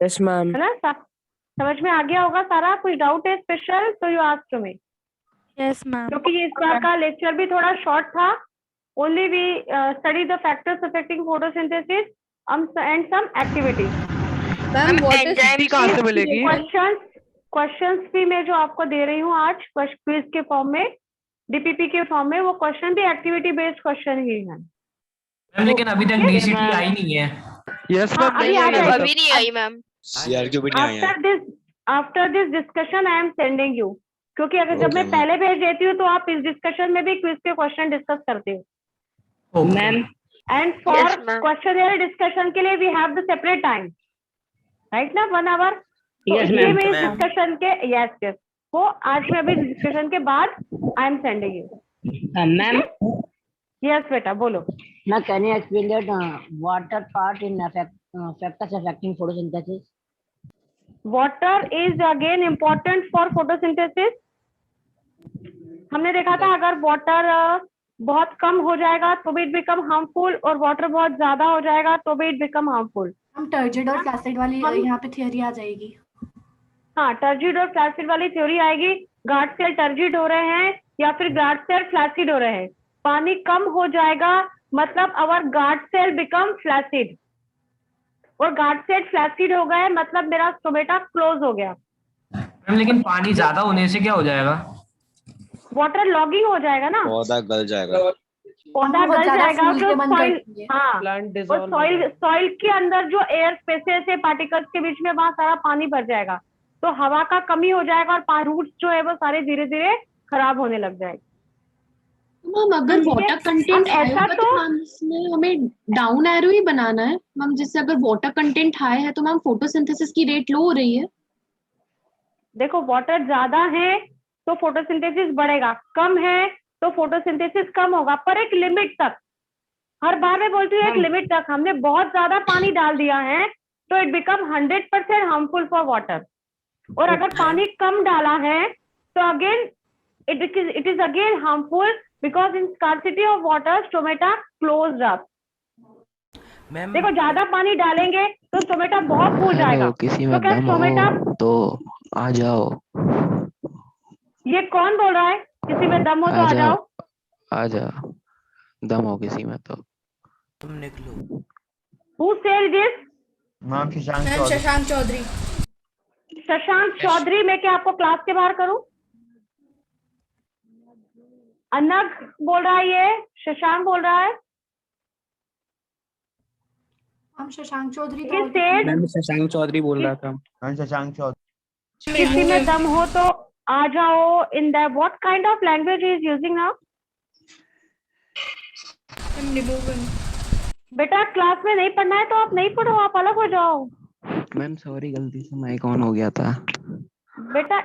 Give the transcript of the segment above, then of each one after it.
Yes ma'am. है ना? समझ में आ गया होगा सारा? कोई डाउट है स्पेशल तो you ask to me. Yes ma'am. क्योंकि इस बार का लेक्चर भी थोड़ा शॉर्ट था। Only we study the factors affecting photosynthesis and some activities. Ma'am enzyme कहाँ से मिलेगी? क्वेश्चंस भी मैं जो आपको दे रही हूँ आज क्विज के फॉर्म में, डीपीपी के फॉर्म में, वो क्वेश्चन भी एक्टिविटी बेस्ड क्वेश्चन ही है। लेकिन अभी तक डीसीटी आई नहीं है। यस हाँ, मैम, अभी नहीं आ आई जाएगी। अभी नहीं आई मैम। सीआरक्यू भी नहीं आई है। After this discussion I am sending you, क्योंकि अगर जब Okay, मैं ma'am. पहले भेज देती हूँ तो आप इस डिस्कशन में भी क्विज के क्वेश्चन डिस्कस करते हो। Ma'am and for question discussion के लिए we have the separate time, right ना, 1 आवर। तो इसलिए मैं इस डिस्कशन के यस वो आज में अभी डिस्कशन के बाद I am sending you. Ma'am yes बेटा बोलो। now can you explain that water part in factors affecting photosynthesis? Water is again important for photosynthesis. हमने देखा था अगर वाटर बहुत कम हो जाएगा तो भी इट बिकम हार्मफुल, और वाटर बहुत ज्यादा हो जाएगा तो भी इट बिकम हार्मफुल। हम टर्जिड और फ्लासिड वाली यहाँ पे थ्योरी आ जाएगी। हाँ, टर्जिड और फ्लासिड वाली थ्योरी आएगी। गार्ड सेल टर्जिड हो रहे हैं या फिर गार्ड सेल फ्लासिड हो रहे हैं। पानी कम हो जाएगा मतलब अवर गार्ड सेल बिकम फ्लासिड, और गार्ड सेल फ्लैसिड हो गए मतलब मेरा स्टोमेटा क्लोज हो गया। लेकिन पानी ज्यादा होने से क्या हो जाएगा? वाटर लॉगिंग हो जाएगा ना, पौधा गल जाएगा। पौधा गल जाएगा। तो सॉइल, हाँ, प्लांट और सॉइल के अंदर जो एयर स्पेसेस है पार्टिकल्स के बीच में, वहां सारा पानी भर जाएगा, तो हवा का कमी हो जाएगा और रूट्स जो है वो सारे धीरे धीरे खराब होने लग जाएंगे। मैम अगर वाटर कंटेंट ऐसा तो मैम इसमें हमें डाउन एरो ही बनाना है मैम, जिससे अगर वाटर कंटेंट हाई है तो मैम फोटोसिंथेसिस की रेट लो हो रही है। देखो, वाटर ज्यादा है तो फोटोसिंथेसिस बढ़ेगा, कम है तो फोटोसिंथेसिस कम होगा, पर एक लिमिट तक। हर बार मैं बोलती हूँ एक लिमिट तक। हमने बहुत ज्यादा पानी डाल दिया है तो it become 100% harmful for water, और अगर पानी कम डाला है तो again it is again harmful because in scarcity of water stomata closed up. देखो, ज्यादा पानी डालेंगे तो स्टोमेटा बहुत फूल जाएगा। किसी में तो क्या दम स्टोमेटा, हो तो आ जाओ। ये कौन बोल रहा है? किसी में दम हो तो आ जाओ। आ जाओ, दम हो किसी में तो तुम निकलो। Who said this? Ma'am Shashank Chaudhary. Shashank Chaudhary. मैं क्या आपको क्लास के बाहर करूं? अनग बोल रहा है, ये शशांक बोल रहा है। हम शशांक चौधरी मैम शशांक चौधरी बोल रहा था। मैम शशांक चौधरी। किसी में दम हो तो आ जाओ। In the what kind of language is using now? बेटा, क्लास में नहीं पढ़ना है तो आप नहीं पढ़ो, आप अलग हो जाओ। मैम सॉरी, गलती से माइक ऑन हो गया था। बेटा,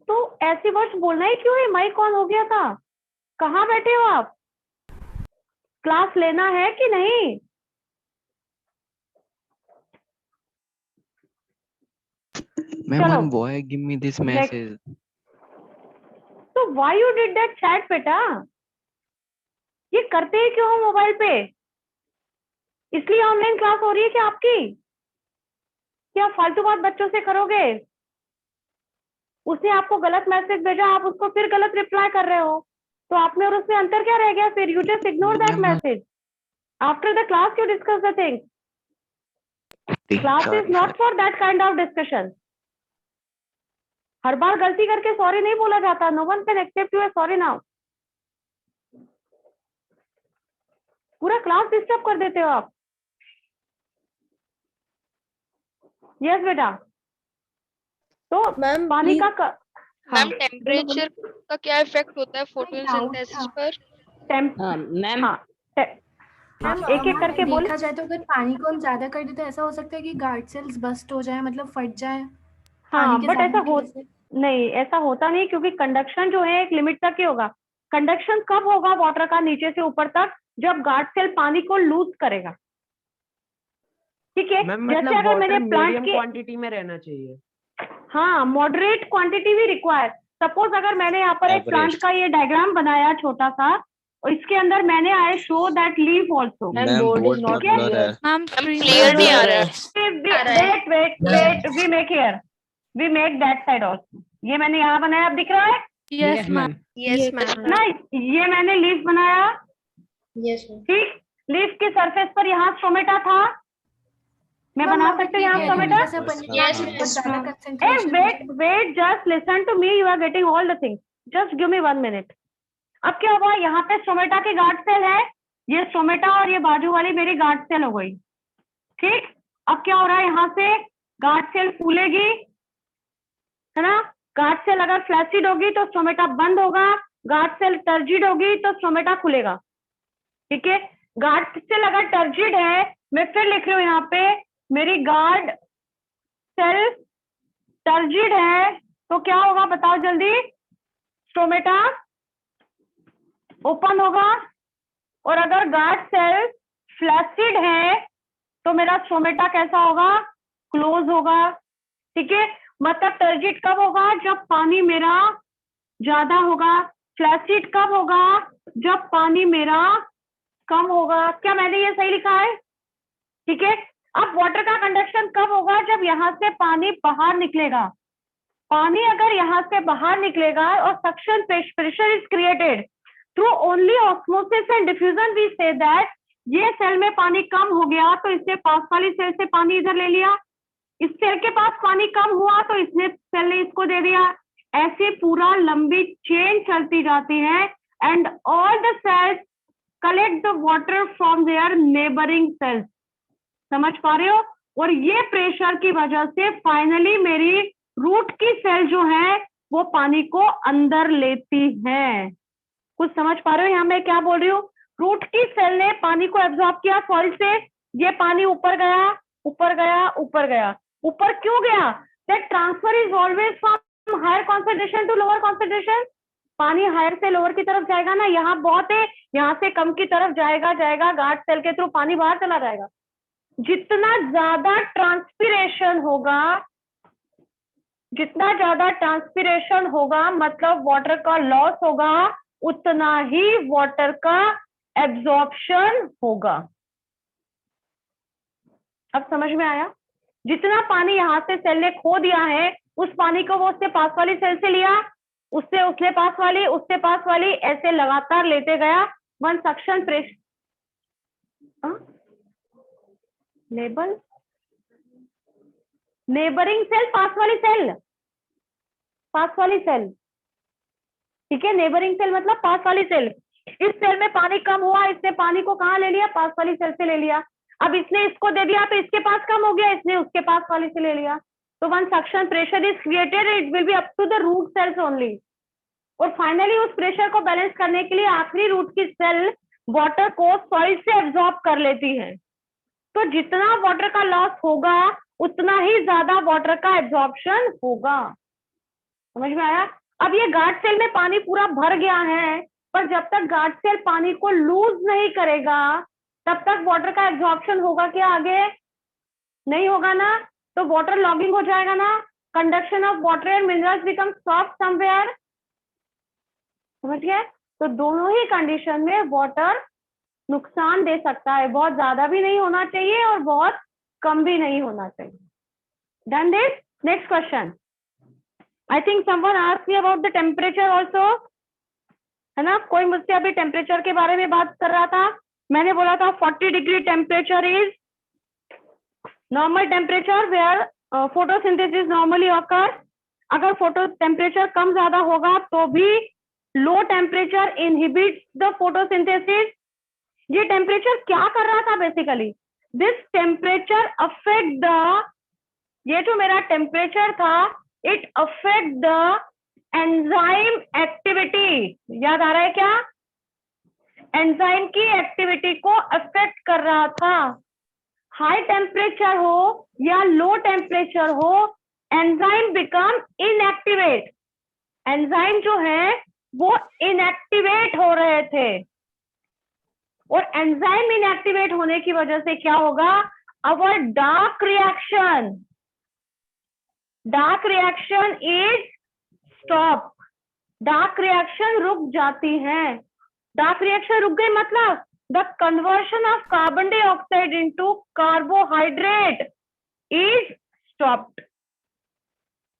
तो ऐसी वर्ड्स बोलना ही क्यों है? माइक ऑन हो गया था। कहाँ बैठे हो आप? क्लास लेना है कि नहीं? Ma'am one boy give me this message. तो why you did that chat बेटा? ये करते ही क्यों हो मोबाइल पे? इसलिए ऑनलाइन क्लास हो रही है क्या आपकी? क्या फालतू बात बच्चों से करोगे? उसने आपको गलत मैसेज भेजा, आप उसको फिर गलत रिप्लाई कर रहे हो, तो आप में और उसमें अंतर क्या रह गया? फिर you just ignore that message. After the class you discuss the thing. Class is not for that kind of discussion. हर बार गलती करके सॉरी नहीं बोला जाता। No one can accept you sorry now. पूरा क्लास डिस्टर्ब कर देते हो आप। यस बेटा। तो मैम पानी का मैम टेम्परेचर का क्या इफेक्ट होता है फोटोसिंथेसिस पर? मैम एक एक करके बोले। देखा जाए तो अगर पानी को हम ज्यादा कर दें तो ऐसा हो सकता है कि गार्ड सेल्स बस्ट हो जाए, मतलब फट जाए। हाँ, बट ऐसा नहीं, ऐसा होता नहीं, क्योंकि कंडक्शन जो है एक लिमिट तक ही होगा। कंडक्शन कब होगा वाटर का नीचे से ऊपर तक? जब गार्ड सेल पानी को लूज करेगा। ठीक है, जैसे अगर मैंने प्लांट की क्वांटिटी में रहना चाहिए। हाँ, मॉडरेट क्वांटिटी भी रिक्वायर। सपोज अगर मैंने यहाँ पर एक प्लांट का ये डायग्राम बनाया छोटा सा, और इसके अंदर मैंने I show that leaf also. Ma'am board बहुत ब्लर है। क्लियर नहीं आ रहा है। We make here, we make that side also. ये मैंने यहाँ बनाया, अब दिख रहा है यस मैम। Yes ma'am. ना? ये मैंने लीफ बनाया, यस ठीक। लीफ की सरफेस पर यहाँ स्टोमेटा था, मैं बना सकती हूँ यहाँ stomata. Wait just listen to me, you are getting all the things, just give me 1 minute. अब क्या हुआ, यहाँ पे स्टोमेटा की गार्ड सेल है, ये स्टोमेटा और ये बाजू वाली मेरी गार्ड सेल हो गई, ठीक। अब क्या हो रहा है, यहाँ से गार्ड सेल फूलेगी, है ना। गार्ड सेल अगर फ्लैसिड होगी तो स्टोमेटा बंद होगा, गार्ड सेल टर्जिड होगी तो स्टोमेटा खुलेगा, ठीक है। गार्ड सेल अगर टर्जिड है, मैं फिर लिख रही हूँ यहाँ पे, मेरी गार्ड सेल टर्जिड है तो क्या होगा बताओ जल्दी, स्टोमेटा ओपन होगा। और अगर गार्ड सेल फ्लैसिड है तो मेरा स्टोमेटा कैसा होगा, क्लोज होगा, ठीक है। मतलब टर्जिड कब होगा, जब पानी मेरा ज्यादा होगा, फ्लैसिड कब होगा, जब पानी मेरा कम होगा। क्या मैंने ये सही लिखा है, ठीक है। अब वाटर का कंडक्शन कब होगा, जब यहाँ से पानी बाहर निकलेगा। पानी अगर यहाँ से बाहर निकलेगा और suction pressure is created through only osmosis and diffusion, we see that ये सेल में पानी कम हो गया तो इसने पास वाली सेल से पानी इधर ले लिया, इस सेल के पास पानी कम हुआ तो इसने सेल ने इसको दे दिया, ऐसे पूरा लंबी चेन चलती जाती है। And all the cells collect the water from their neighbouring cells, समझ पा रहे हो। और ये प्रेशर की वजह से फाइनली मेरी रूट की सेल जो है वो पानी को अंदर लेती है। कुछ समझ पा रहे हो यहाँ मैं क्या बोल रही हूँ, रूट की सेल ने पानी को एब्जॉर्ब किया सॉइल से, ये पानी ऊपर गया ऊपर गया ऊपर गया। ऊपर क्यों गया, that transfer is always from higher concentration to lower concentration. पानी हायर से लोअर की तरफ जाएगा ना, यहाँ बहुत है, यहाँ से कम की तरफ जाएगा जाएगा, गार्ड सेल के थ्रू पानी बाहर चला जाएगा। जितना ज्यादा ट्रांसपिरेशन होगा, जितना ज्यादा ट्रांसपिरेशन होगा मतलब वाटर का लॉस होगा, उतना ही वाटर का एब्जॉर्प्शन होगा। अब समझ में आया, जितना पानी यहाँ से सेल ने खो दिया है उस पानी को वो उससे पास वाली सेल से लिया, उससे उसने पास वाली, उससे पास वाली, ऐसे लगातार लेते गया। वन सक्शन प्रेशर, लेबल नेबरिंग सेल, पास वाली सेल, पास वाली सेल, ठीक है। नेबरिंग सेल मतलब पास वाली सेल। इस सेल में पानी कम हुआ, इसने पानी को कहाँ ले लिया, पास वाली सेल से ले लिया। अब इसने इसको दे दिया तो इसके पास कम हो गया, इसने उसके पास वाली से ले लिया। तो one suction pressure is created, it will be up to the root cells only. और फाइनली उस प्रेशर को बैलेंस करने के लिए आखिरी रूट की सेल वाटर को सॉइल से एब्जॉर्ब कर लेती है। तो जितना वाटर का लॉस होगा उतना ही ज्यादा वाटर का एब्जॉर्प्शन होगा। समझ में आया। अब ये गार्ड सेल में पानी पूरा भर गया है, पर जब तक गार्ड सेल पानी को लूज नहीं करेगा तब तक वाटर का एब्जॉर्प्शन होगा क्या, आगे नहीं होगा ना। तो वाटर लॉगिंग हो जाएगा ना, conduction of water and minerals become soft somewhere, समझ गए। तो दोनों ही कंडीशन में वाटर नुकसान दे सकता है, बहुत ज्यादा भी नहीं होना चाहिए और बहुत कम भी नहीं होना चाहिए। Done this, next question. I think someone asked me about the temperature also, है ना। कोई मुझसे अभी टेम्परेचर के बारे में बात कर रहा था, मैंने बोला था 40 degree temperature is normal temperature where photosynthesis normally occur. अगर फोटो टेम्परेचर कम ज्यादा होगा तो भी low temperature inhibits the photosynthesis. ये टेम्परेचर क्या कर रहा था basically, this temperature affect the, ये जो मेरा टेम्परेचर था it affect the enzyme activity. याद आ रहा है क्या, एंजाइम की एक्टिविटी को अफेक्ट कर रहा था। हाई टेम्परेचर हो या लो टेम्परेचर हो, एंजाइम बिकम इनएक्टिवेट। एंजाइम जो है वो इनएक्टिवेट हो रहे थे, और एंजाइम इनएक्टिवेट होने की वजह से क्या होगा, अवर dark reaction is stop. Dark reaction रुक जाती है। डार्क रिएक्शन रुक गई मतलब the conversion of carbon dioxide into carbohydrate is stopped.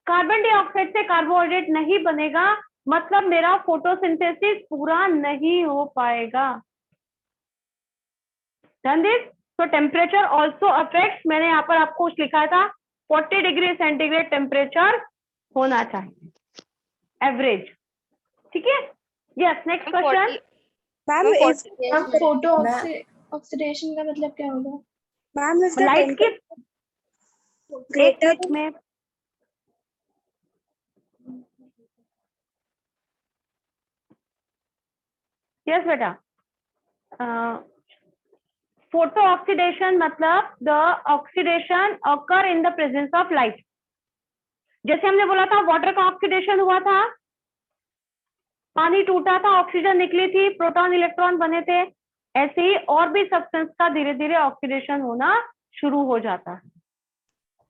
Carbon dioxide से कार्बोहाइड्रेट नहीं बनेगा, मतलब मेरा फोटोसिंथेसिस पूरा नहीं हो पाएगा। Done this. तो टेम्परेचर ऑल्सो अफेक्ट्स, मैंने यहाँ पर आपको कुछ लिखा था 40 डिग्री सेंटीग्रेड टेम्परेचर होना चाहिए एवरेज, ठीक है। Yes, next question. Ma'am photo oxidation का मतलब क्या होगा? मैम लाइट की एक मिनट में यस बेटा, फोटो ऑक्सीडेशन मतलब the oxidation occur in the presence of light. जैसे हमने बोला था वाटर का ऑक्सीडेशन हुआ था, पानी टूटा था, ऑक्सीजन निकली थी, प्रोटॉन इलेक्ट्रॉन बने थे, ऐसे ही और भी सब्सटेंस का धीरे धीरे ऑक्सीडेशन होना शुरू हो जाता है,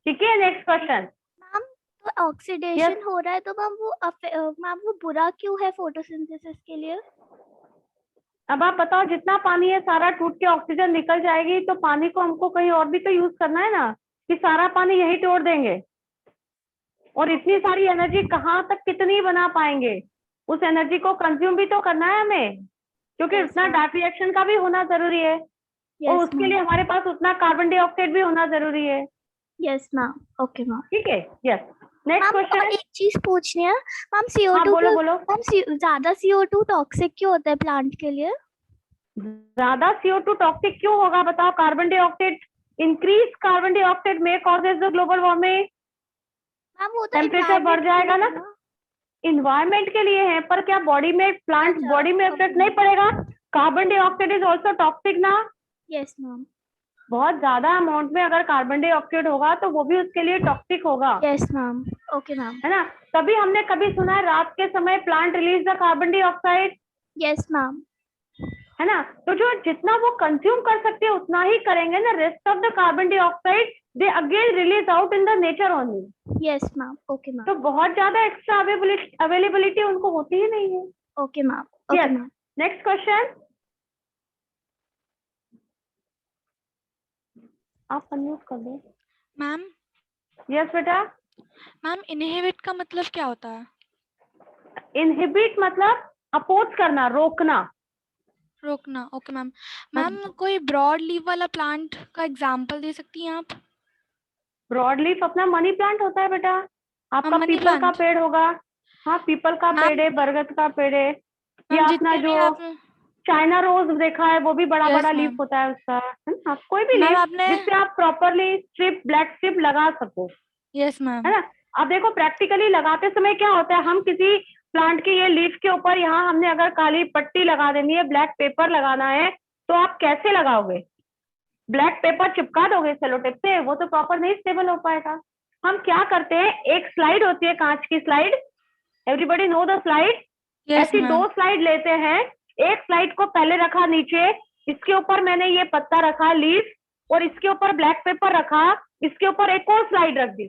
ठीक है। Next question. मैम तो ऑक्सीडेशन हो रहा है तो मैम वो बुरा क्यों है फोटोसिंथेसिस के लिए? अब आप बताओ, जितना पानी है सारा टूट के ऑक्सीजन निकल जाएगी, तो पानी को हमको कहीं और भी तो यूज करना है ना, कि सारा पानी यही तोड़ देंगे, और इतनी सारी एनर्जी कहाँ तक कितनी बना पाएंगे, उस एनर्जी को कंज्यूम भी तो करना है हमें, क्योंकि उतना डार्क रिएक्शन का भी होना जरूरी है, और उसके लिए हमारे पास उतना कार्बन डाइऑक्साइड भी होना जरूरी है। यस मैम, ओके मैम, ठीक है। Yes, next question. एक चीज पूछनी है मैम, CO2 बोलो बोलो। मैम ज्यादा CO2 टॉक्सिक क्यों होता है प्लांट के लिए? ज्यादा CO2 टॉक्सिक क्यों होगा बताओ? Carbon dioxide, increase carbon dioxide में causes the global warming, ma'am वो तो टेम्परेचर बढ़ जाएगा ना, इन्वायरमेंट के लिए है, पर क्या बॉडी में, प्लांट बॉडी में इफेक्ट नहीं पड़ेगा? Carbon dioxide is also toxic ना। यस मैम, बहुत ज्यादा अमाउंट में अगर कार्बन डाइऑक्साइड होगा तो वो भी उसके लिए टॉक्सिक होगा। यस मैम, ओके मैम, है ना। तभी हमने कभी सुना है रात के समय plant release the carbon dioxide. Yes ma'am, है ना। तो जो जितना वो कंज्यूम कर सकते हैं उतना ही करेंगे ना, rest of the carbon dioxide they again release out in the nature only. Yes ma'am, okay ma'am, तो बहुत ज्यादा एक्स्ट्रा अवेलेबिलिटी उनको होती ही नहीं है। Okay ma'am, okay ma'am. Next question. आप अनम्यूट कर दो मैम। यस बेटा। मैम इनहिबिट का मतलब क्या होता है? इनहिबिट मतलब अपोज करना, रोकना। रोकना, ओके मैम। मैम कोई ब्रॉड लीफ वाला प्लांट का एग्जांपल दे सकती हैं आप? ब्रॉड लीफ अपना मनी प्लांट होता है बेटा, आपका मनी पीपल का प्लांट। पेड़ होगा। हाँ, पीपल का पेड़ है, बरगद का पेड़ है, या अपना जो चाइना रोज देखा है वो भी बड़ा बड़ा लीफ होता है उसका। है ना, कोई भी लीफ जिससे आप प्रॉपरली स्ट्रिप, ब्लैक स्ट्रिप लगा सको। Yes ma'am. है ना। अब देखो प्रैक्टिकली लगाते समय क्या होता है, हम किसी प्लांट की ये लीफ के ऊपर यहाँ हमने अगर काली पट्टी लगा देनी है, ब्लैक पेपर लगाना है, तो आप कैसे लगाओगे? ब्लैक पेपर चिपका दोगे सेलो टेप से, वो तो प्रॉपर नहीं स्टेबल हो पाएगा। हम क्या करते हैं, एक स्लाइड होती है कांच की slide, everybody know the slide. ऐसी दो स्लाइड लेते हैं, एक स्लाइड को पहले रखा नीचे, इसके ऊपर मैंने ये पत्ता रखा लीफ, और इसके ऊपर ब्लैक पेपर रखा, इसके ऊपर एक और स्लाइड रख दी।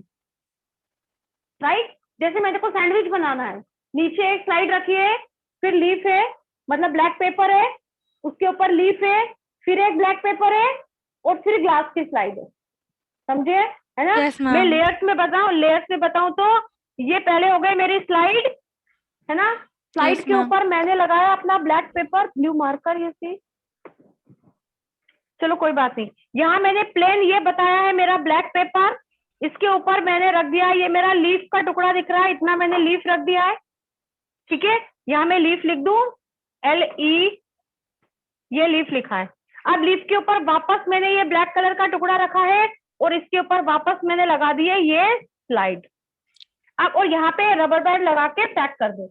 राइट, जैसे मेरे को सैंडविच बनाना है, नीचे एक स्लाइड रखी है, फिर लीफ है, मतलब ब्लैक पेपर है, उसके ऊपर लीफ है, फिर एक ब्लैक पेपर है, और फिर ग्लास की स्लाइड है। समझे? है ना। मैं लेयर्स में बताऊं तो ये पहले हो गए मेरी स्लाइड, है ना। स्लाइड के ऊपर मैंने लगाया अपना ब्लैक पेपर, ब्लू मार्कर, ये सी। चलो कोई बात नहीं, यहाँ मैंने प्लेन ये बताया है मेरा ब्लैक पेपर, इसके ऊपर मैंने रख दिया, ये मेरा लीफ का टुकड़ा दिख रहा है, इतना मैंने लीफ रख दिया है। ठीक है, यहाँ मैं लीफ लिख दूं, LE, ये लीफ लिखा है। अब लीफ के ऊपर वापस मैंने ये ब्लैक कलर का टुकड़ा रखा है, और इसके ऊपर वापस मैंने लगा दी है ये स्लाइड। अब और यहाँ पे रबर बैंड लगा के पैक कर दो,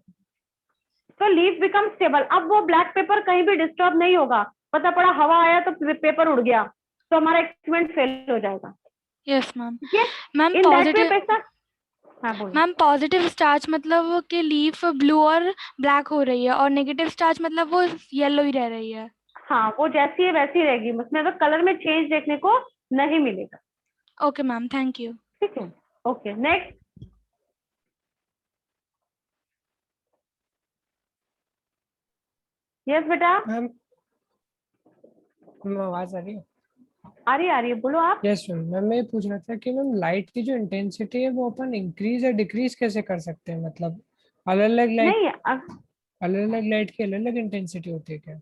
तो लीफ बिकम स्टेबल। अब वो ब्लैक पेपर कहीं भी डिस्टर्ब नहीं होगा, पता पड़ा हवा आया तो पेपर उड़ गया, तो हमारा एक्सपेरिमेंट फेल हो जाएगा। Yes ma'am. Ma'am positive starch मतलब कि लीफ ब्लू और ब्लैक हो रही है, और नेगेटिव स्टार्च मतलब वो येलो ही रह रही है। हाँ, वो जैसी है वैसी रहेगी, उसमें तो कलर में चेंज देखने को नहीं मिलेगा। Okay ma'am, thank you. ठीक है, ओके नेक्स्ट। यस बेटा। मैम आवाज आ रही है? आ रही है, बोलो आप। यस मैम, मैं ये पूछ रहा था कि मैम लाइट की जो इंटेंसिटी है वो अपन इंक्रीज या डिक्रीज कैसे कर सकते हैं, मतलब अलग अलग लाइट नहीं की अलग अलग इंटेंसिटी होती है क्या?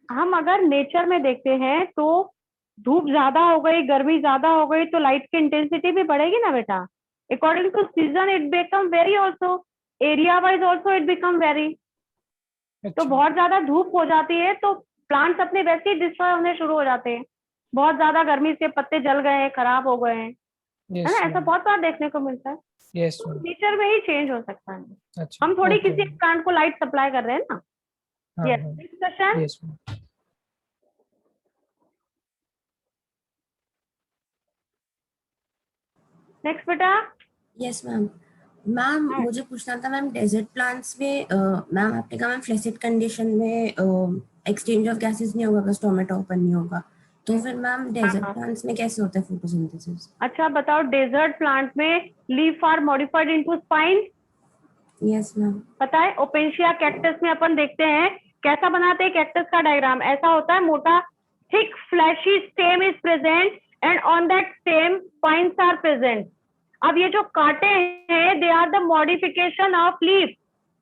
हम अगर नेचर में देखते हैं तो धूप ज्यादा हो गई, गर्मी ज्यादा हो गई तो लाइट की इंटेंसिटी भी बढ़ेगी ना बेटा। According to season it become very also, area wise also it become very. तो अच्छा। बहुत ज्यादा धूप हो जाती है तो प्लांट्स अपने वैसे ही डिस्ट्रॉय होने शुरू हो जाते हैं। बहुत ज्यादा गर्मी से पत्ते जल गए हैं, खराब हो गए हैं, है यस ना, ऐसा बहुत बार देखने को मिलता है। Yes ma'am. नेचर में ही चेंज हो सकता है। अच्छा, हम थोड़ी ओके किसी मैम। प्लांट को लाइट सप्लाई कर रहे हैं ना। हाँ यस, हाँ, next question. Yes ma'am. Next बेटा। Yes ma'am. मैम मुझे पूछना था मैम, डेजर्ट प्लांट्स में मैम आपने कहा मैम फ्लैसिड कंडीशन में एक्सचेंज ऑफ गैसेस नहीं होगा अगर स्टोमेटा ओपन नहीं होगा, तो फिर मैम डेजर्ट प्लांट्स में कैसे होता है फोटोसिंथेसिस? अच्छा बताओ, डेजर्ट प्लांट में leaf are modified into spine. Yes ma'am. पता है ओपेंशिया कैक्टस में अपन देखते हैं कैसा बनाते हैं कैक्टस का डायग्राम, ऐसा होता है, मोटा thick fleshy stem is present and on that stem spines are present. अब ये जो कांटे हैं they are the modification of leaf.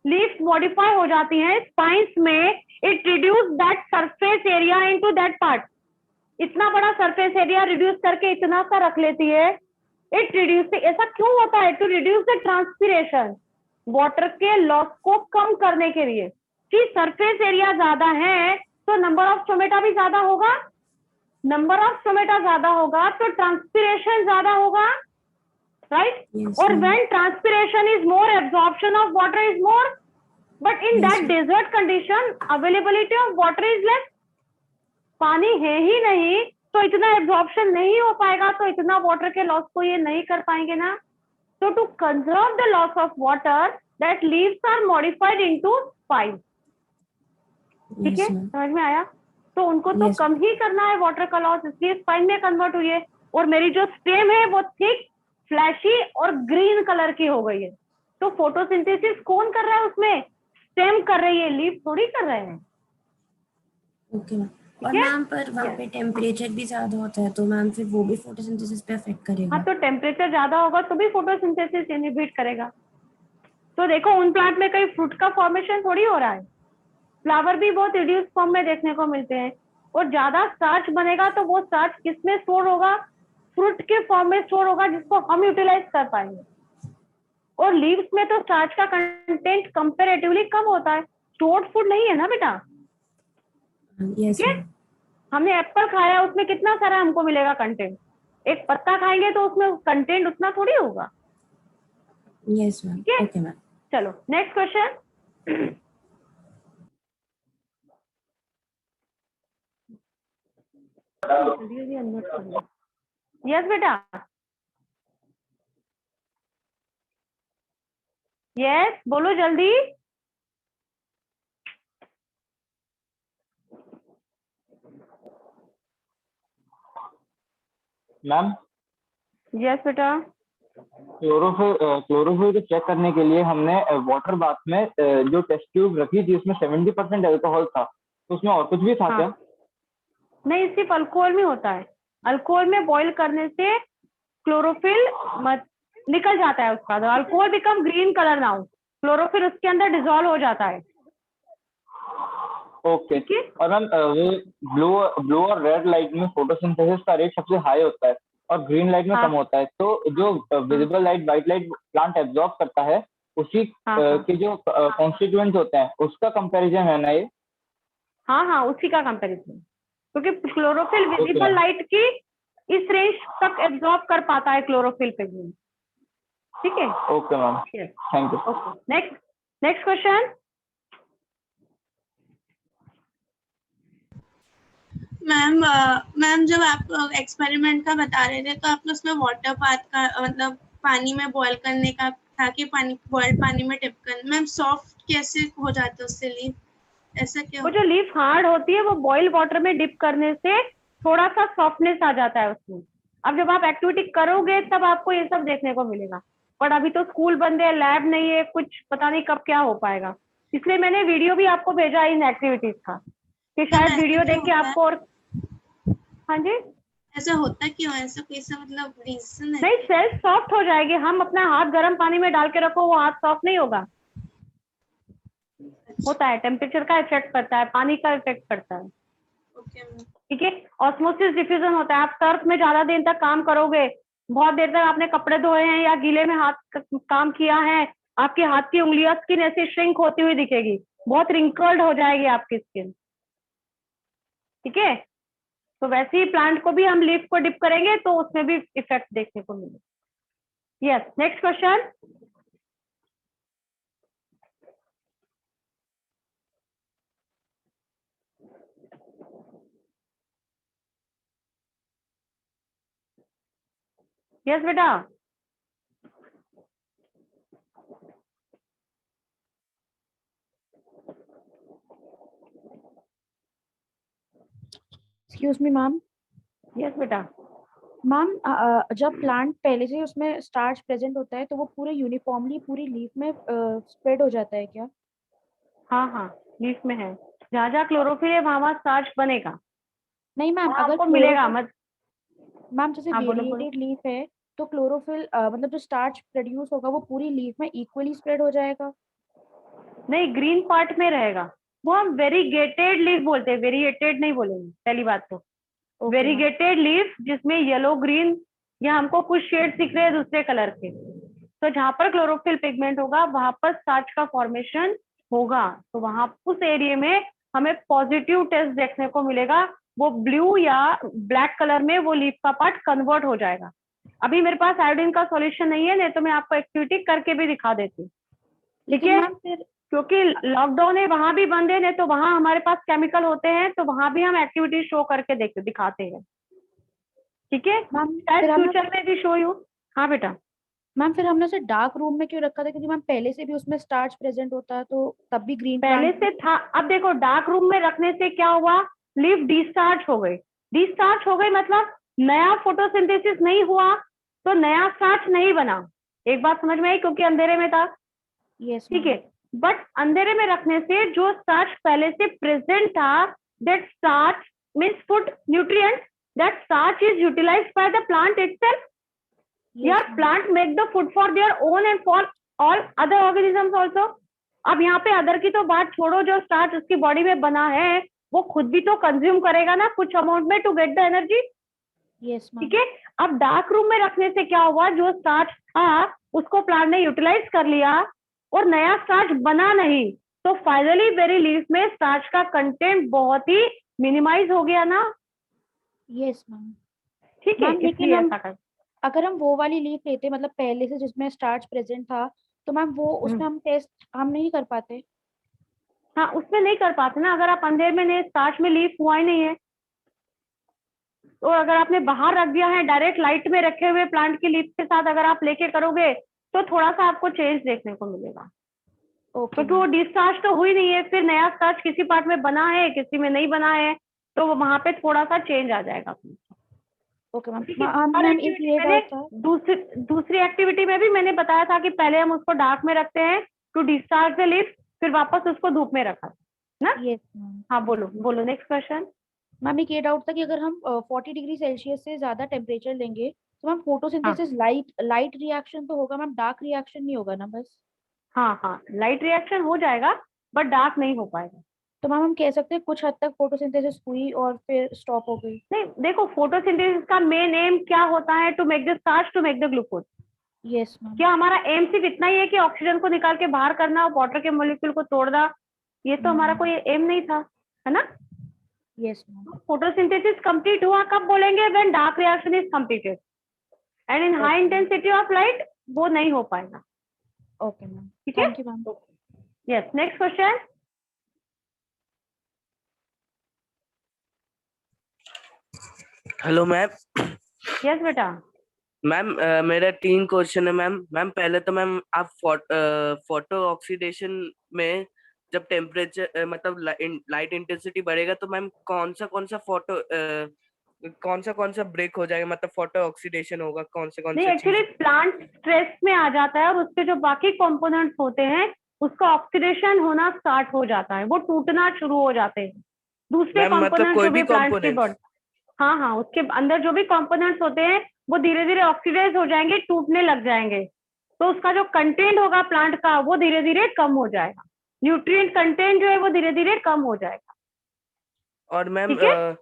Leaf modify हो जाती हैं स्पाइन्स में, it reduce that surface area into that part. इतना बड़ा सरफेस एरिया रिड्यूस करके इतना सा रख लेती है, इट रिड्यूस। ऐसा क्यों होता है? To reduce the transpiration, water के लॉस को कम करने के लिए। कि सरफेस एरिया ज्यादा है तो नंबर ऑफ स्टोमेटा भी ज्यादा होगा, नंबर ऑफ स्टोमेटा ज्यादा होगा तो ट्रांसपीरेशन ज्यादा होगा, राइट? और when transpiration is more, absorption of water is more, but in that desert condition availability of water is less. पानी है ही नहीं तो इतना एब्जॉर्प्शन नहीं हो पाएगा, तो इतना वाटर के लॉस को ये नहीं कर पाएंगे ना। So to conserve the loss of water, that leaves are modified into spines. ठीक है, समझ में आया? तो उनको तो कम ही करना है वाटर का लॉस, इसलिए स्पाइन में कन्वर्ट हुई है। और मेरी जो स्टेम है वो थिक, फ्लैशी और ग्रीन कलर की हो गई है। तो फोटोसिंथेसिस कौन कर रहा है उसमें? स्टेम कर रही है, लीफ थोड़ी कर रहे हैं। Okay ma'am. और मैम पर वहाँ पे टेम्परेचर भी ज्यादा होता है तो मैम फिर वो भी फोटोसिंथेसिस पे अफेक्ट करेगा? हाँ, तो टेम्परेचर ज्यादा होगा तो भी फोटोसिंथेसिस इनहिबिट करेगा। तो देखो उन प्लांट में कहीं फ्रूट का फॉर्मेशन थोड़ी हो रहा है, फ्लावर भी बहुत रिड्यूस फॉर्म में देखने को मिलते हैं। और ज्यादा स्टार्च बनेगा तो वो स्टार्च किस में स्टोर होगा? फ्रूट के फॉर्म में स्टोर होगा, जिसको हम यूटिलाइज कर पाएंगे। और लीव्स में तो स्टार्च का कंटेंट कंपेरेटिवली कम होता है, स्टोर्ड फूड नहीं है ना बेटा। यस। हमने एप्पल खाया, उसमें कितना सारा हमको मिलेगा कंटेंट। एक पत्ता खाएंगे तो उसमें कंटेंट उतना थोड़ी होगा। Yes ma'am. Okay ma'am. चलो नेक्स्ट क्वेश्चन। यस बेटा, यस बोलो जल्दी। मैम यस बेटा। क्लोरोफिल को चेक करने के लिए हमने वाटर बाथ में जो टेस्ट ट्यूब रखी थी उसमें 70% अल्कोहल था, तो उसमें और कुछ भी था क्या? नहीं, सिर्फ अल्कोहल में होता है। अल्कोहल में बॉईल करने से क्लोरोफिल निकल जाता है उसका, तो alcohol become green colour now, chlorophyll उसके अंदर डिसॉल्व हो जाता है। ओके। और मैम वो ब्लू और रेड लाइट में फोटोसिंथेसिस का रेट सबसे हाई होता है और ग्रीन लाइट में कम होता है, तो जो visible light, white light plant absorb करता है उसी के जो कॉन्स्टिट्यूएंट्स होते हैं उसका कंपैरिजन है ना ये? हाँ, उसी का कंपैरिजन, क्योंकि क्लोरोफिल विजिबल लाइट की इस रेंज तक एब्जॉर्ब कर पाता है क्लोरोफिल पे भी। ठीक है, okay ma'am, thank you. Next question. Ma'am जब आप एक्सपेरिमेंट का बता रहे थे तो आपने उसमें वाटर बाथ का मतलब पानी में बॉईल करने का था कि बॉइल्ड पानी में डिप करना। मैम सॉफ्ट कैसे हो जाता है उससे लीफ, ऐसा क्या? वो जो लीफ हार्ड होती है वो बॉइल्ड वाटर में डिप करने से थोड़ा सा सॉफ्टनेस आ जाता है उसमें। अब जब आप एक्टिविटी करोगे तब आपको ये सब देखने को मिलेगा, पर अभी तो स्कूल बंद है, लैब नहीं है, कुछ पता नहीं कब क्या हो पाएगा। इसलिए मैंने वीडियो भी आपको भेजा इन एक्टिविटीज का कि शायद वीडियो देख के आपको। और हाँ जी, ऐसा होता क्यों है? ऐसा कोई सा मतलब रीजन है? नहीं, सेल्स सॉफ्ट हो जाएगी। हम अपना हाथ गर्म पानी में डाल के रखो, वो हाथ सॉफ्ट नहीं होगा। होता है, टेम्परेचर का इफेक्ट करता है, पानी का इफेक्ट करता है। Okay ma'am. ठीक है, ऑस्मोसिस डिफ्यूजन होता है। आप सर्फ में ज्यादा देर तक काम करोगे, बहुत देर तक आपने कपड़े धोए हैं या गीले में हाथ काम किया है, आपके हाथ की उंगलियां, स्किन ऐसे श्रिंक होती हुई दिखेगी, बहुत रिंकल्ड हो जाएगी आपकी स्किन। ठीक है, तो वैसे ही प्लांट को भी हम लीफ को डिप करेंगे तो उसमें भी इफेक्ट देखने को मिलेगा। Yes, next question. यस बेटा। Excuse me ma'am. यस बेटा। मैम जब प्लांट पहले से उसमें स्टार्च प्रेजेंट होता है तो वो पूरे यूनिफॉर्मली पूरी लीफ में स्प्रेड हो जाता है क्या? हाँ हाँ, लीफ में है, जहाँ जहाँ क्लोरोफिल है वहाँ वहाँ स्टार्च बनेगा। नहीं मैम, वहाँ अगर आपको मिलेगा मत। मैम जैसे हाँ, बोलो, वेरिएटेड लीफ है तो क्लोरोफिल मतलब जो स्टार्च प्रोड्यूस होगा वो पूरी लीफ में इक्वली स्प्रेड हो जाएगा? नहीं, ग्रीन पार्ट में रहेगा, वो हम वेरीगेटेड लीफ बोलते हैं, वेरिएटेड नहीं बोलेंगे पहली बात तो। वेरीगेटेड लीफ जिसमें येलो ग्रीन या हमको कुछ शेड दिख रहे हैं दूसरे कलर के, तो जहाँ पर क्लोरोफिल पिगमेंट होगा वहां पर स्टार्च का फॉर्मेशन होगा, तो वहां उस एरिया में हमें पॉजिटिव टेस्ट देखने को मिलेगा। वो ब्लू या ब्लैक कलर में वो लीफ का पार्ट कन्वर्ट हो जाएगा। अभी मेरे पास आयोडीन का सॉल्यूशन नहीं है, नहीं तो मैं आपको एक्टिविटी करके भी दिखा देती। ठीक है, क्योंकि लॉकडाउन है, वहां भी बंद है, नहीं तो वहां हमारे पास केमिकल होते हैं, तो वहां भी हम एक्टिविटी शो करके दिखाते हैं। ठीक है, शायद फ्यूचर में भी शो यू। हाँ बेटा। मैम फिर हमने उसे डार्क रूम में क्यों रखा था? क्योंकि मैम पहले से भी उसमें स्टार्च प्रेजेंट होता है तो तब भी ग्रीन पहले से था। अब देखो, डार्क रूम में रखने से क्या हुआ, लीफ डिस्चार्ज हो गई। डिस्चार्ज हो गई मतलब नया फोटोसिंथेसिस नहीं हुआ, तो नया स्टार्च नहीं बना। एक बात समझ में आई, क्योंकि अंधेरे में था। यस, ठीक है, बट अंधेरे में रखने से जो स्टार्च पहले से प्रेजेंट था, that starch means food nutrient, that starch is utilized by the plant itself. Your plant make the food for their own and for all other organisms also. अब यहाँ पे अदर की तो बात छोड़ो, जो स्टार्च उसकी बॉडी में बना है वो खुद भी तो कंज्यूम करेगा ना कुछ अमाउंट में to get the energy. Yes ma'am. ठीक है, अब डार्क रूम में रखने से क्या हुआ, जो स्टार्च था उसको प्लांट ने यूटिलाइज कर लिया और नया स्टार्च बना नहीं, तो फाइनली वेरी लीफ में स्टार्च का कंटेंट बहुत ही मिनिमाइज हो गया ना। Yes ma'am. ठीक है, लेकिन हम अगर हम वो वाली लीफ लेते मतलब पहले से जिसमें स्टार्च प्रेजेंट था, तो मैम वो उसमें हम टेस्ट हम नहीं कर पाते। हाँ, उसमें नहीं कर पाते ना, अगर आप अंधेरे में नहीं, स्टार्च में लीफ हुआ ही नहीं है, तो अगर आपने बाहर रख दिया है, डायरेक्ट लाइट में रखे हुए प्लांट की लीफ के साथ अगर आप लेके करोगे तो थोड़ा सा आपको चेंज देखने को मिलेगा। क्योंकि वो डिस्चार्ज तो हुई नहीं है, फिर नया स्टार्च किसी पार्ट में बना है किसी में नहीं बना है, तो वहां पे थोड़ा सा चेंज आ जाएगा। Okay ma'am. दूसरी एक्टिविटी में भी मैंने बताया था कि पहले हम उसको डार्क में रखते हैं टू डिस्चार्ज द लीफ, फिर वापस उसको धूप में रखा ना। यस। हाँ, बोलो नेक्स्ट क्वेश्चन। मैम एक ये डाउट था कि अगर हम 40 डिग्री सेल्सियस से ज्यादा टेम्परेचर लेंगे तो मैम फोटोसिंथेसिस लाइट रिएक्शन तो होगा मैम, डार्क रिएक्शन नहीं होगा ना बस? हाँ, लाइट रिएक्शन हो जाएगा बट डार्क नहीं हो पाएगा। तो मैम हम कह सकते हैं कुछ हद तक फोटोसिंथेसिस हुई और फिर स्टॉप हो गई? नहीं, देखो फोटोसिंथेसिस का मेन एम क्या होता है, to make the starch, to make the glucose. Yes ma'am. क्या हमारा एम सिर्फ इतना ही है कि ऑक्सीजन को निकाल के बाहर करना और वाटर के मॉलिक्यूल को तोड़ना? ये तो हमारा कोई एम नहीं था, है ना। Yes ma'am. फोटोसिंथेसिस कंप्लीट हुआ कब बोलेंगे, when dark reaction is completed and in high intensity of light वो नहीं हो पाएगा। ओके मैम, ठीक है। Thank you ma'am. Yes, next question. Hello ma'am. Yes बेटा। मैम मेरा 3 क्वेश्चन है मैम। पहले तो मैम आप फोटो ऑक्सीडेशन में जब टेम्परेचर मतलब लाइट इंटेंसिटी बढ़ेगा तो मैम कौन सा ब्रेक हो जाएगा, मतलब फोटो ऑक्सीडेशन होगा कौन से नहीं, एक्चुअली प्लांट स्ट्रेस में आ जाता है और उसके जो बाकी कंपोनेंट्स होते हैं उसका ऑक्सीडेशन होना स्टार्ट हो जाता है, वो टूटना शुरू हो जाते हैं। दूसरे कंपोनेंट्स जो भी प्लांट की बॉडी, हाँ हाँ, उसके अंदर जो भी कंपोनेंट्स होते हैं वो धीरे धीरे ऑक्सीडाइज हो जाएंगे, टूटने लग जाएंगे, तो उसका जो कंटेंट होगा प्लांट का वो धीरे धीरे कम हो जाएगा, न्यूट्रिएंट कंटेंट जो है वो धीरे धीरे कम हो जाएगा। और मैम ठीक है?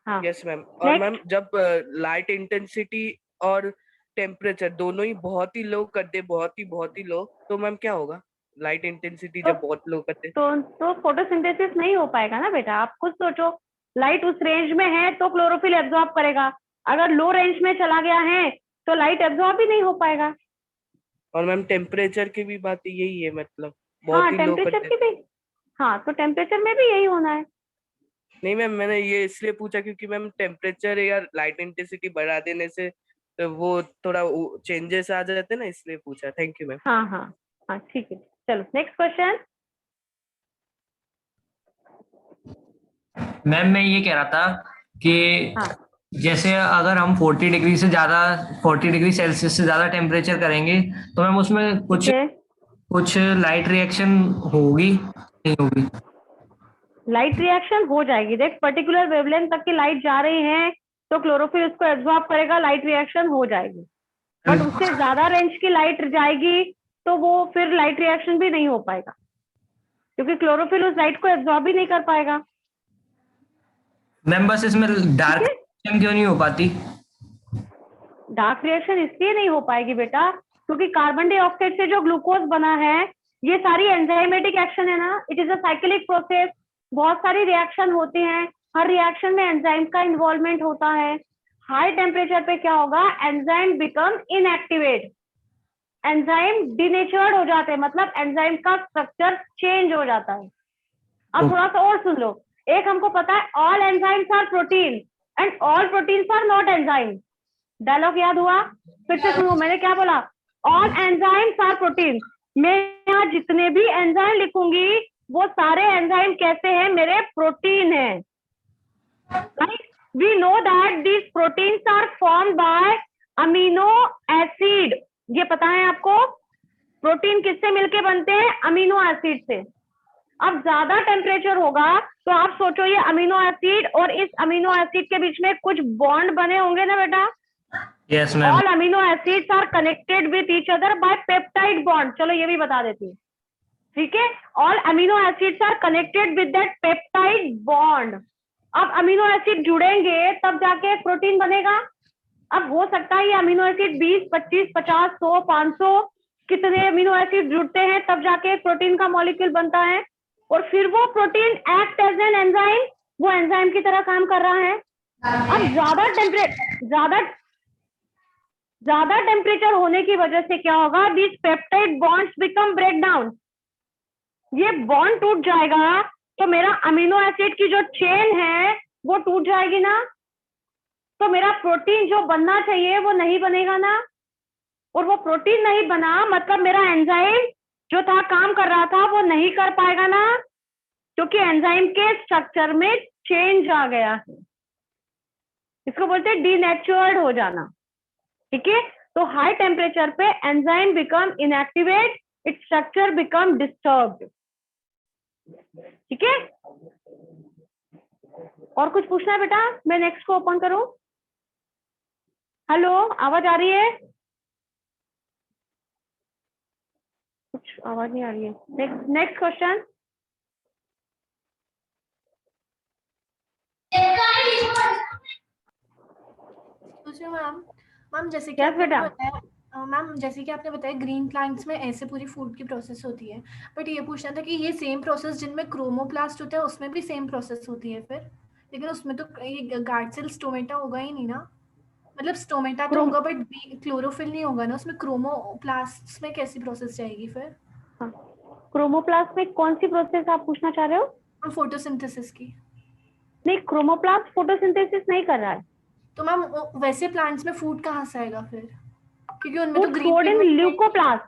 हाँ यस मैम, और मैम जब लाइट इंटेंसिटी और टेम्परेचर दोनों ही बहुत ही लो कर दे, बहुत ही लो, तो मैम क्या होगा? लाइट इंटेंसिटी जब बहुत लो कर दे तो फोटोसिंथेसिस नहीं हो पाएगा ना बेटा। आप खुद सोचो, लाइट उस रेंज में है तो क्लोरोफिल एब्जॉर्ब करेगा, अगर लो रेंज में चला गया है तो लाइट एब्जॉर्ब ही नहीं हो पाएगा। और मैम टेम्परेचर की भी बात यही है, मतलब हाँ बहुत ही लो कर टेम्परेचर दे। की भी, हाँ तो टेम्परेचर में भी यही होना है। नहीं मैम, मैंने ये इसलिए पूछा क्योंकि मैम टेम्परेचर या लाइट इंटेंसिटी बढ़ा देने से तो वो थोड़ा चेंजेस आ जाते हैं ना, इसलिए पूछा। Thank you ma'am. हाँ हाँ हाँ ठीक है, चलो नेक्स्ट क्वेश्चन। मैम मैं ये कह रहा था कि हाँ जैसे अगर हम 40 डिग्री से ज्यादा 40 डिग्री सेल्सियस से ज्यादा टेम्परेचर करेंगे तो मैम उसमें कुछ लाइट रिएक्शन होगी नहीं होगी? लाइट रिएक्शन हो जाएगी। देख, पर्टिकुलर वेवलेंथ तक की लाइट जा रही है तो क्लोरोफिल उसको एब्जॉर्ब करेगा, लाइट रिएक्शन हो जाएगी। बट उससे ज्यादा रेंज की लाइट जाएगी तो वो फिर लाइट रिएक्शन भी नहीं हो पाएगा, क्योंकि क्लोरोफिल उस लाइट को एब्जॉर्ब ही नहीं कर पाएगा। मैम बस इसमें डार्क रिएक्शन क्यों नहीं हो पाती? डार्क रिएक्शन इसलिए नहीं हो पाएगी बेटा क्योंकि कार्बन डाइऑक्साइड से जो ग्लूकोज बना है, ये सारी एंजाइमेटिक एक्शन है ना, it is a cyclic process. बहुत सारी रिएक्शन होती हैं, हर रिएक्शन में एंजाइम का इन्वॉल्वमेंट होता है। हाई टेम्परेचर पे क्या होगा, enzyme become inactivate, enzyme denatured हो जाते हैं, मतलब एंजाइम का स्ट्रक्चर चेंज हो जाता है। अब थोड़ा सा और सुन लो, एक हमको पता है all enzymes are protein and all proteins are not enzyme. Dialogue याद हुआ? फिर से सुनो, मैंने क्या बोला? All enzymes are protein. मैं यहाँ जितने भी एंजाइम लिखूंगी वो सारे एंजाइम कैसे हैं? मेरे प्रोटीन है। We know that these proteins are formed by amino acid. ये पता है आपको? प्रोटीन किससे मिलके बनते हैं? अमीनो एसिड से। अब ज्यादा टेम्परेचर होगा तो आप सोचो, ये अमीनो एसिड और इस अमीनो एसिड के बीच में कुछ बॉन्ड बने होंगे ना बेटा? Yes ma'am. All amino acids are connected with each other by peptide bond. चलो ये भी बता देती हूँ, ठीक है? All amino acids are connected with that peptide bond. अब अमीनो एसिड जुड़ेंगे तब जाके एक प्रोटीन बनेगा। अब हो सकता है ये अमीनो एसिड 20, 25, 50, 100, 500 कितने अमीनो एसिड जुड़ते हैं तब जाके एक प्रोटीन का मॉलिक्यूल बनता है, और फिर वो protein act as an enzyme, वो एंजाइम की तरह काम कर रहा है। अब ज्यादा टेम्परेचर होने की वजह से क्या होगा? This peptide bonds become break down. ये बॉन्ड टूट जाएगा तो मेरा अमीनो एसिड की जो चेन है वो टूट जाएगी ना, तो मेरा प्रोटीन जो बनना चाहिए वो नहीं बनेगा ना, और वो प्रोटीन नहीं बना मतलब मेरा एंजाइम जो था काम कर रहा था वो नहीं कर पाएगा ना, क्योंकि एंजाइम के स्ट्रक्चर में चेंज आ गया है। इसको बोलते हैं डीनेचर्ड हो जाना, ठीक है? तो हाई टेम्परेचर पे enzyme become inactivate, its structure become disturbed, ठीक है? और कुछ पूछना है बेटा? मैं नेक्स्ट को ओपन करूं? हेलो, आवाज आ रही है? कुछ आवाज नहीं आ रही है। Next question. मैम जैसे कि Yes, आपने बेटा। बताया मैम, जैसे कि आपने बताया ग्रीन प्लांट्स में ऐसे पूरी फूड की प्रोसेस होती है, बट ये पूछना था कि ये सेम प्रोसेस जिनमें क्रोमोप्लास्ट होता है उसमें भी सेम प्रोसेस होती है फिर? लेकिन उसमें तो ये गार्ड सेल स्टोमेटा होगा ही नहीं ना, मतलब स्टोमेटा तो होगा बट क्लोरोफिल नहीं होगा ना उसमें। क्रोमोप्लास्ट में कैसी प्रोसेस जाएगी फिर? हाँ, क्रोमोप्लास्ट में कौन सी प्रोसेस आप पूछना चाह रहे हो? फोटोसिंथेसिस की। नहीं, क्रोमोप्लास्ट फोटोसिंथेसिस नहीं कर रहा है। तो मैम वैसे प्लांट्स में फूड कहाँ से आएगा फिर? क्योंकि उनमें तो food stored in leucoplast,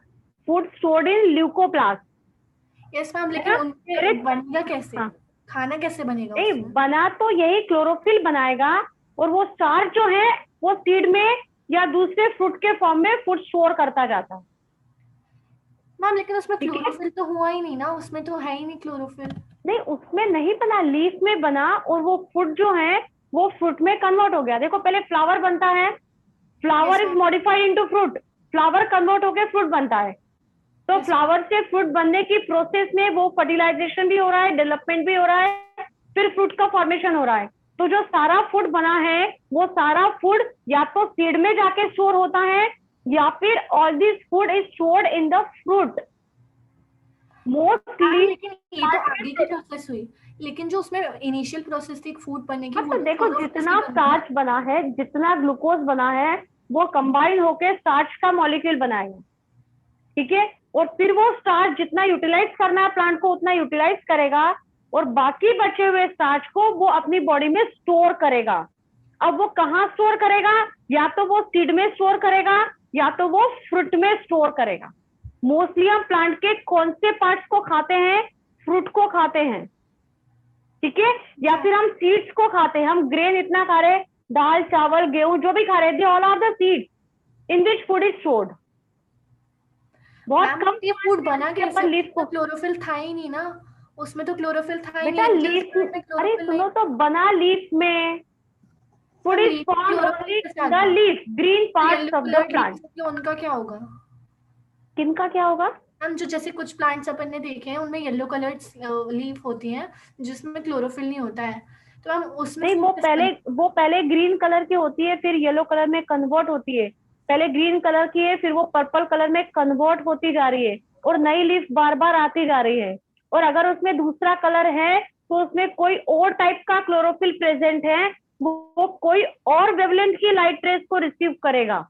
food stored in leucoplast. Yes ma'am, लेकिन उनके बनेगा कैसे? हाँ। खाना कैसे बनेगा? नहीं बना तो यही क्लोरोफिल बनाएगा, और वो स्टार्च जो है वो सीड में या दूसरे फ्रूट के फॉर्म में फूड स्टोर करता जाता है। मैम लेकिन उसमें क्लोरोफिल तो हुआ ही नहीं ना, उसमें तो है ही नहीं क्लोरोफिल। नहीं, उसमें नहीं बना, लीफ में बना, और वो फूड जो है वो फ्रूट में कन्वर्ट हो गया। देखो पहले फ्लावर बनता है, flower is modified into fruit, flower convert होकर फ्रूट बनता है। तो फ्लावर से फ्रूट बनने की प्रोसेस में वो फर्टिलाइजेशन भी हो रहा है, डेवलपमेंट भी हो रहा है, फिर फ्रूट का फॉर्मेशन हो रहा है। तो जो सारा फूड बना है वो सारा फूड या तो सीड में जाके स्टोर होता है या फिर all this food is stored in the fruit mostly. लेकिन ये तो आगे की प्रोसेस हुई, लेकिन जो उसमें इनिशियल प्रोसेस थी फूड बनने की, तो देखो जितना स्टार्च बना है, जितना ग्लूकोज बना है, वो कंबाइन होके स्टार्च का मॉलिक्यूल बनाएगा, ठीक है। और फिर वो स्टार्च जितना यूटिलाइज करना है प्लांट को उतना यूटिलाइज करेगा और बाकी बचे हुए स्टार्च को वो अपनी बॉडी में स्टोर करेगा। अब वो कहाँ स्टोर करेगा? या तो वो सीड में स्टोर करेगा या तो वो फ्रूट में स्टोर करेगा। मोस्टली हम प्लांट के कौन से पार्ट्स को खाते हैं? फ्रूट को खाते हैं, ठीक है, या फिर हम सीड्स को खाते हैं। हम ग्रेन इतना खा रहे, दाल चावल गेहूं जो भी खा रहे थे, all are the seeds in which food is stored. बहुत कम ये फूड बना कैसे? लीफ को क्लोरोफिल था ही नहीं ना, उसमें तो क्लोरोफिल था ही बेटा नहीं। लीफ, अरे सुनो तो, बना लीफ में, food is formed only in the leaf, green parts of the plant. उनका क्या होगा? किनका क्या होगा? हम जो जैसे कुछ प्लांट्स अपन ने देखे हैं उनमें येलो कलर्ड लीफ होती हैं जिसमें क्लोरोफिल नहीं होता है, तो हम उसमें नहीं, वो पहले ग्रीन कलर की होती है, फिर येलो कलर में कन्वर्ट होती है। पहले ग्रीन कलर की है, फिर वो पर्पल कलर में कन्वर्ट होती जा रही है और नई लीफ बार बार आती जा रही है। और अगर उसमें दूसरा कलर है तो उसमें कोई और टाइप का क्लोरोफिल प्रेजेंट है, वो कोई और वेवलेंथ की लाइट रेज को रिसीव करेगा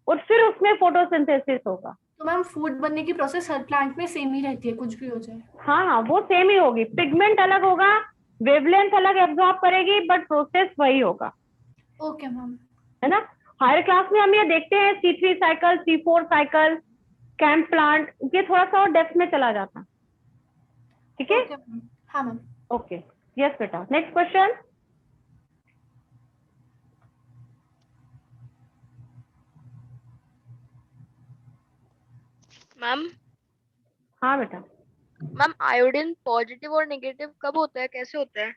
और फिर उसमें फोटोसिंथेसिस होगा। तो मैम फूड बनने की प्रोसेस हर प्लांट में सेम ही रहती है, कुछ भी हो जाए? हाँ, वो सेम ही होगी, पिगमेंट अलग होगा, वेवलेंथ अलग एब्जॉर्ब करेगी, बट प्रोसेस वही होगा। ओके मैम, है ना। हायर क्लास में हम ये देखते हैं C3 cycle, C4 cycle, camp plant, ये थोड़ा सा और डेप्थ में चला जाता, ठीक है। हाँ मैम। ओके, यस बेटा, नेक्स्ट क्वेश्चन। मैम। हाँ बेटा। मैम आयोडीन पॉजिटिव और नेगेटिव कब होता है, कैसे होता है?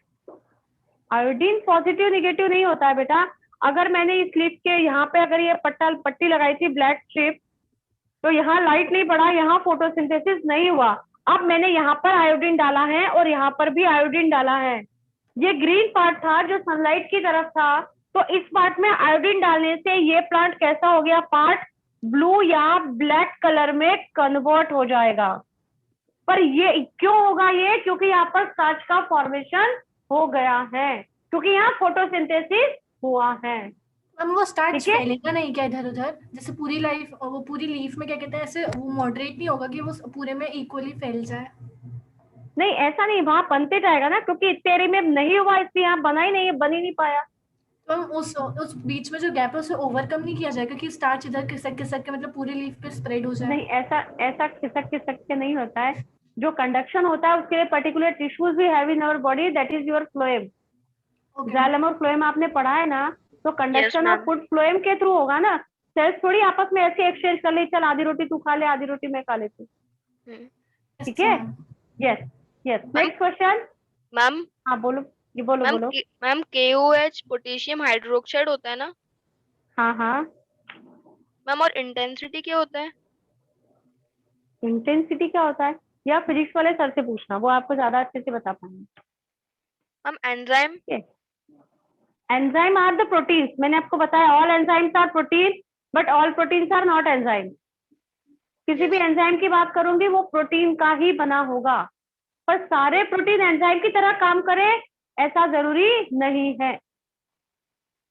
आयोडीन पॉजिटिव नेगेटिव नहीं होता है बेटा। अगर मैंने इस स्लिप के यहाँ पे अगर ये पट्टी लगाई थी ब्लैक स्ट्रिप, तो यहाँ लाइट नहीं पड़ा, यहाँ फोटोसिंथेसिस नहीं हुआ। अब मैंने यहाँ पर आयोडीन डाला है और यहाँ पर भी आयोडीन डाला है। ये ग्रीन पार्ट था जो सनलाइट की तरफ था, तो इस पार्ट में आयोडीन डालने से ये प्लांट कैसा हो गया? पार्ट ब्लू या ब्लैक कलर में कन्वर्ट हो जाएगा। पर ये क्यों होगा? ये क्योंकि यहाँ पर स्टार्च का फॉर्मेशन हो गया है, क्योंकि यहाँ फोटोसिंथेसिस हुआ है। हम वो स्टार्च फैलेगा नहीं क्या इधर उधर? जैसे पूरी लाइफ वो पूरी लीफ में क्या कहते हैं, ऐसे वो मॉडरेट नहीं होगा कि वो पूरे में इक्वली फैल जाए? नहीं, ऐसा नहीं, वहां बनते जाएगा ना, क्योंकि तेरे में नहीं हुआ इसलिए यहाँ बना ही नहीं है, बन ही नहीं पाया। तो हम उस बीच में जो गैप है उसे ओवरकम नहीं किया जाएगा कि स्टार्च इधर खिसक खिसक के मतलब पूरी लीफ पे स्प्रेड हो जाए? नहीं, ऐसा खिसक के नहीं होता है। जो कंडक्शन होता है उसके लिए पर्टिकुलर टिश्यूज भी have in our body, that is your phloem. Xylem और फ्लोएम आपने पढ़ा है ना, तो कंडक्शन ऑफ फूड फ्लोएम के थ्रू होगा ना। सेल्स थोड़ी आपस में ऐसे एक्सचेंज कर ले, चल आधी रोटी तू खा ले, आधी रोटी मैं खा लेती हूँ, ठीक है। Yes yes, next question ma'am. हाँ बोलो, ये बोलो बोलो। मैम KOH पोटेशियम हाइड्रोक्साइड होता है ना? हाँ हाँ मैम, और इंटेंसिटी क्या होता है? इंटेंसिटी क्या होता है या फिजिक्स वाले सर से पूछना, वो आपको ज्यादा अच्छे से बता पाएंगे। Ma'am enzyme. Enzyme are the proteins, मैंने आपको बताया all enzymes are protein but all proteins are not enzyme. किसी भी एंजाइम की बात करूंगी वो प्रोटीन का ही बना होगा, पर सारे प्रोटीन एंजाइम की तरह काम करे ऐसा जरूरी नहीं है।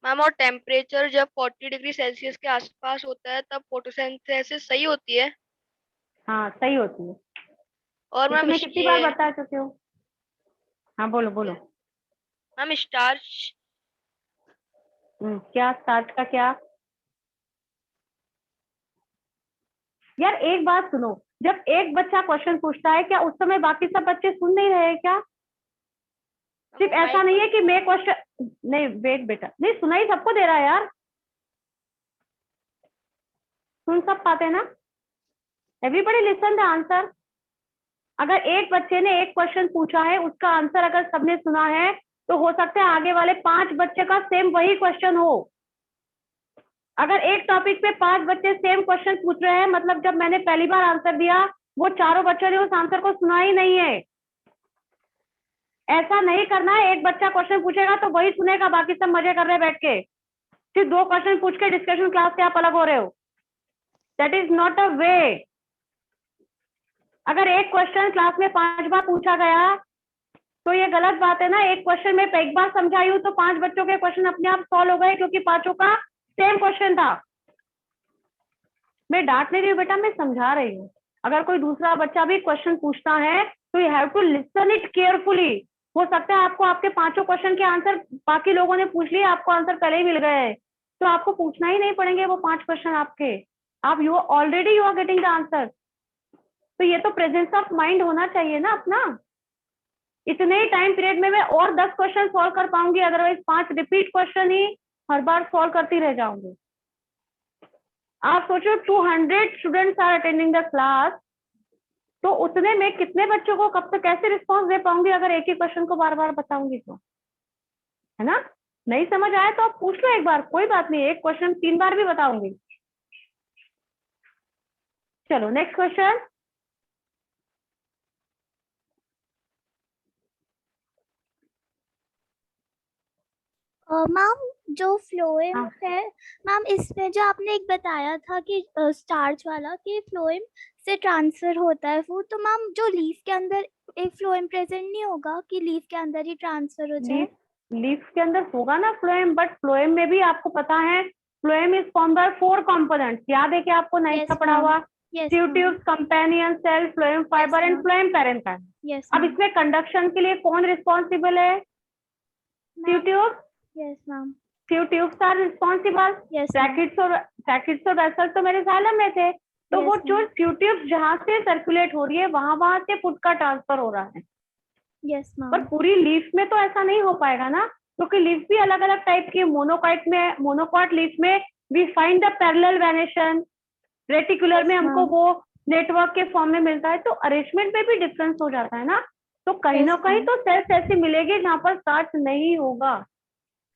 मैम और टेम्परेचर जब 40 डिग्री सेल्सियस के आसपास होता है तब फोटोसिंथेसिस सही होती है? हाँ सही होती है। और मैम मैं कितनी बार बता चुकी हूँ। हाँ बोलो बोलो। Ma'am starch. क्या स्टार्च का क्या? यार एक बात सुनो, जब एक बच्चा क्वेश्चन पूछता है क्या उस समय बाकी सब बच्चे सुन नहीं रहे क्या? सिर्फ ऐसा नहीं है कि मैं क्वेश्चन नहीं, वेट बेटा, नहीं सुनाई सबको दे रहा है यार, सुन सब पाते हैं ना। Everybody listen the answer. अगर एक बच्चे ने एक क्वेश्चन पूछा है उसका आंसर अगर सबने सुना है तो हो सकता है आगे वाले 5 बच्चे का सेम वही क्वेश्चन हो। अगर एक टॉपिक पे 5 बच्चे सेम क्वेश्चन पूछ रहे हैं, मतलब जब मैंने पहली बार आंसर दिया वो चारों बच्चों ने उस आंसर को सुना ही नहीं है। ऐसा नहीं करना है, एक बच्चा क्वेश्चन पूछेगा तो वही सुनेगा, बाकी सब मजे कर रहे हैं बैठ के। सिर्फ 2 क्वेश्चन पूछ के डिस्कशन क्लास से आप अलग हो रहे हो, दैट इज नॉट अ वे। अगर एक क्वेश्चन क्लास में 5 बार पूछा गया तो ये गलत बात है ना। एक क्वेश्चन में एक बार समझाई हूं तो 5 बच्चों के क्वेश्चन अपने आप सॉल्व हो गए, क्योंकि 5 का सेम क्वेश्चन था। मैं डांट नहीं रही हूँ बेटा, मैं समझा रही हूँ। अगर कोई दूसरा बच्चा भी क्वेश्चन पूछता है तो you have to listen it carefully. हो सकता है आपको आपके 5 क्वेश्चन के आंसर बाकी लोगों ने पूछ लिए, आपको आंसर पहले ही मिल गए, तो आपको पूछना ही नहीं पड़ेंगे वो 5 क्वेश्चन आपके। आप you are getting the answer. तो ये तो प्रेजेंस ऑफ माइंड होना चाहिए ना अपना। इतने ही टाइम पीरियड में मैं और 10 क्वेश्चन सॉल्व कर पाऊंगी, अदरवाइज 5 रिपीट क्वेश्चन ही हर बार सॉल्व करती रह जाऊंगी। आप सोचो 200 students are attending the class, तो उतने में कितने बच्चों को कब तक कैसे रिस्पॉन्स दे पाऊंगी अगर एक ही क्वेश्चन को बार बार बताऊंगी तो, है ना। नहीं समझ आया तो आप पूछ लो एक बार, कोई बात नहीं, एक क्वेश्चन 3 बार भी बताऊंगी। चलो नेक्स्ट क्वेश्चन। मैम जो फ्लोएम है मैम, इसमें जो आपने एक बताया था कि स्टार्च वाला कि फ्लोएम से ट्रांसफर होता है फूड, तो मैम जो लीफ के अंदर एक फ्लोएम प्रेजेंट नहीं होगा कि लीफ के अंदर ही ट्रांसफर हो जाए? लीफ के अंदर होगा ना फ्लोएम, बट फ्लोएम में भी आपको पता है phloem is form by 4 components. याद है कि आपको 9th का पढ़ा हुआ, tubes, companion cell, phloem fibre and phloem parenchyma. अब इसमें कंडक्शन के लिए कौन रिस्पॉन्सिबल है? Tubes. Yes ma'am. Few tubes are responsible. Brackets और वेसल्स तो मेरे जाइलम में थे, तो वो जो फ्यू ट्यूब्स जहाँ से सर्कुलेट हो रही है वहां से फूड का ट्रांसफर हो रहा है। Yes ma'am. पर पूरी लीफ में तो ऐसा नहीं हो पाएगा ना, क्योंकि लीफ भी अलग अलग टाइप की। मोनोकॉट लीफ में we find the parallel venation, reticular में हमको वो नेटवर्क के फॉर्म में मिलता है, तो अरेंजमेंट में भी डिफरेंस हो जाता है ना। तो कहीं ना कहीं तो सेल्स ऐसी मिलेगी जहाँ पर स्टार्च नहीं होगा,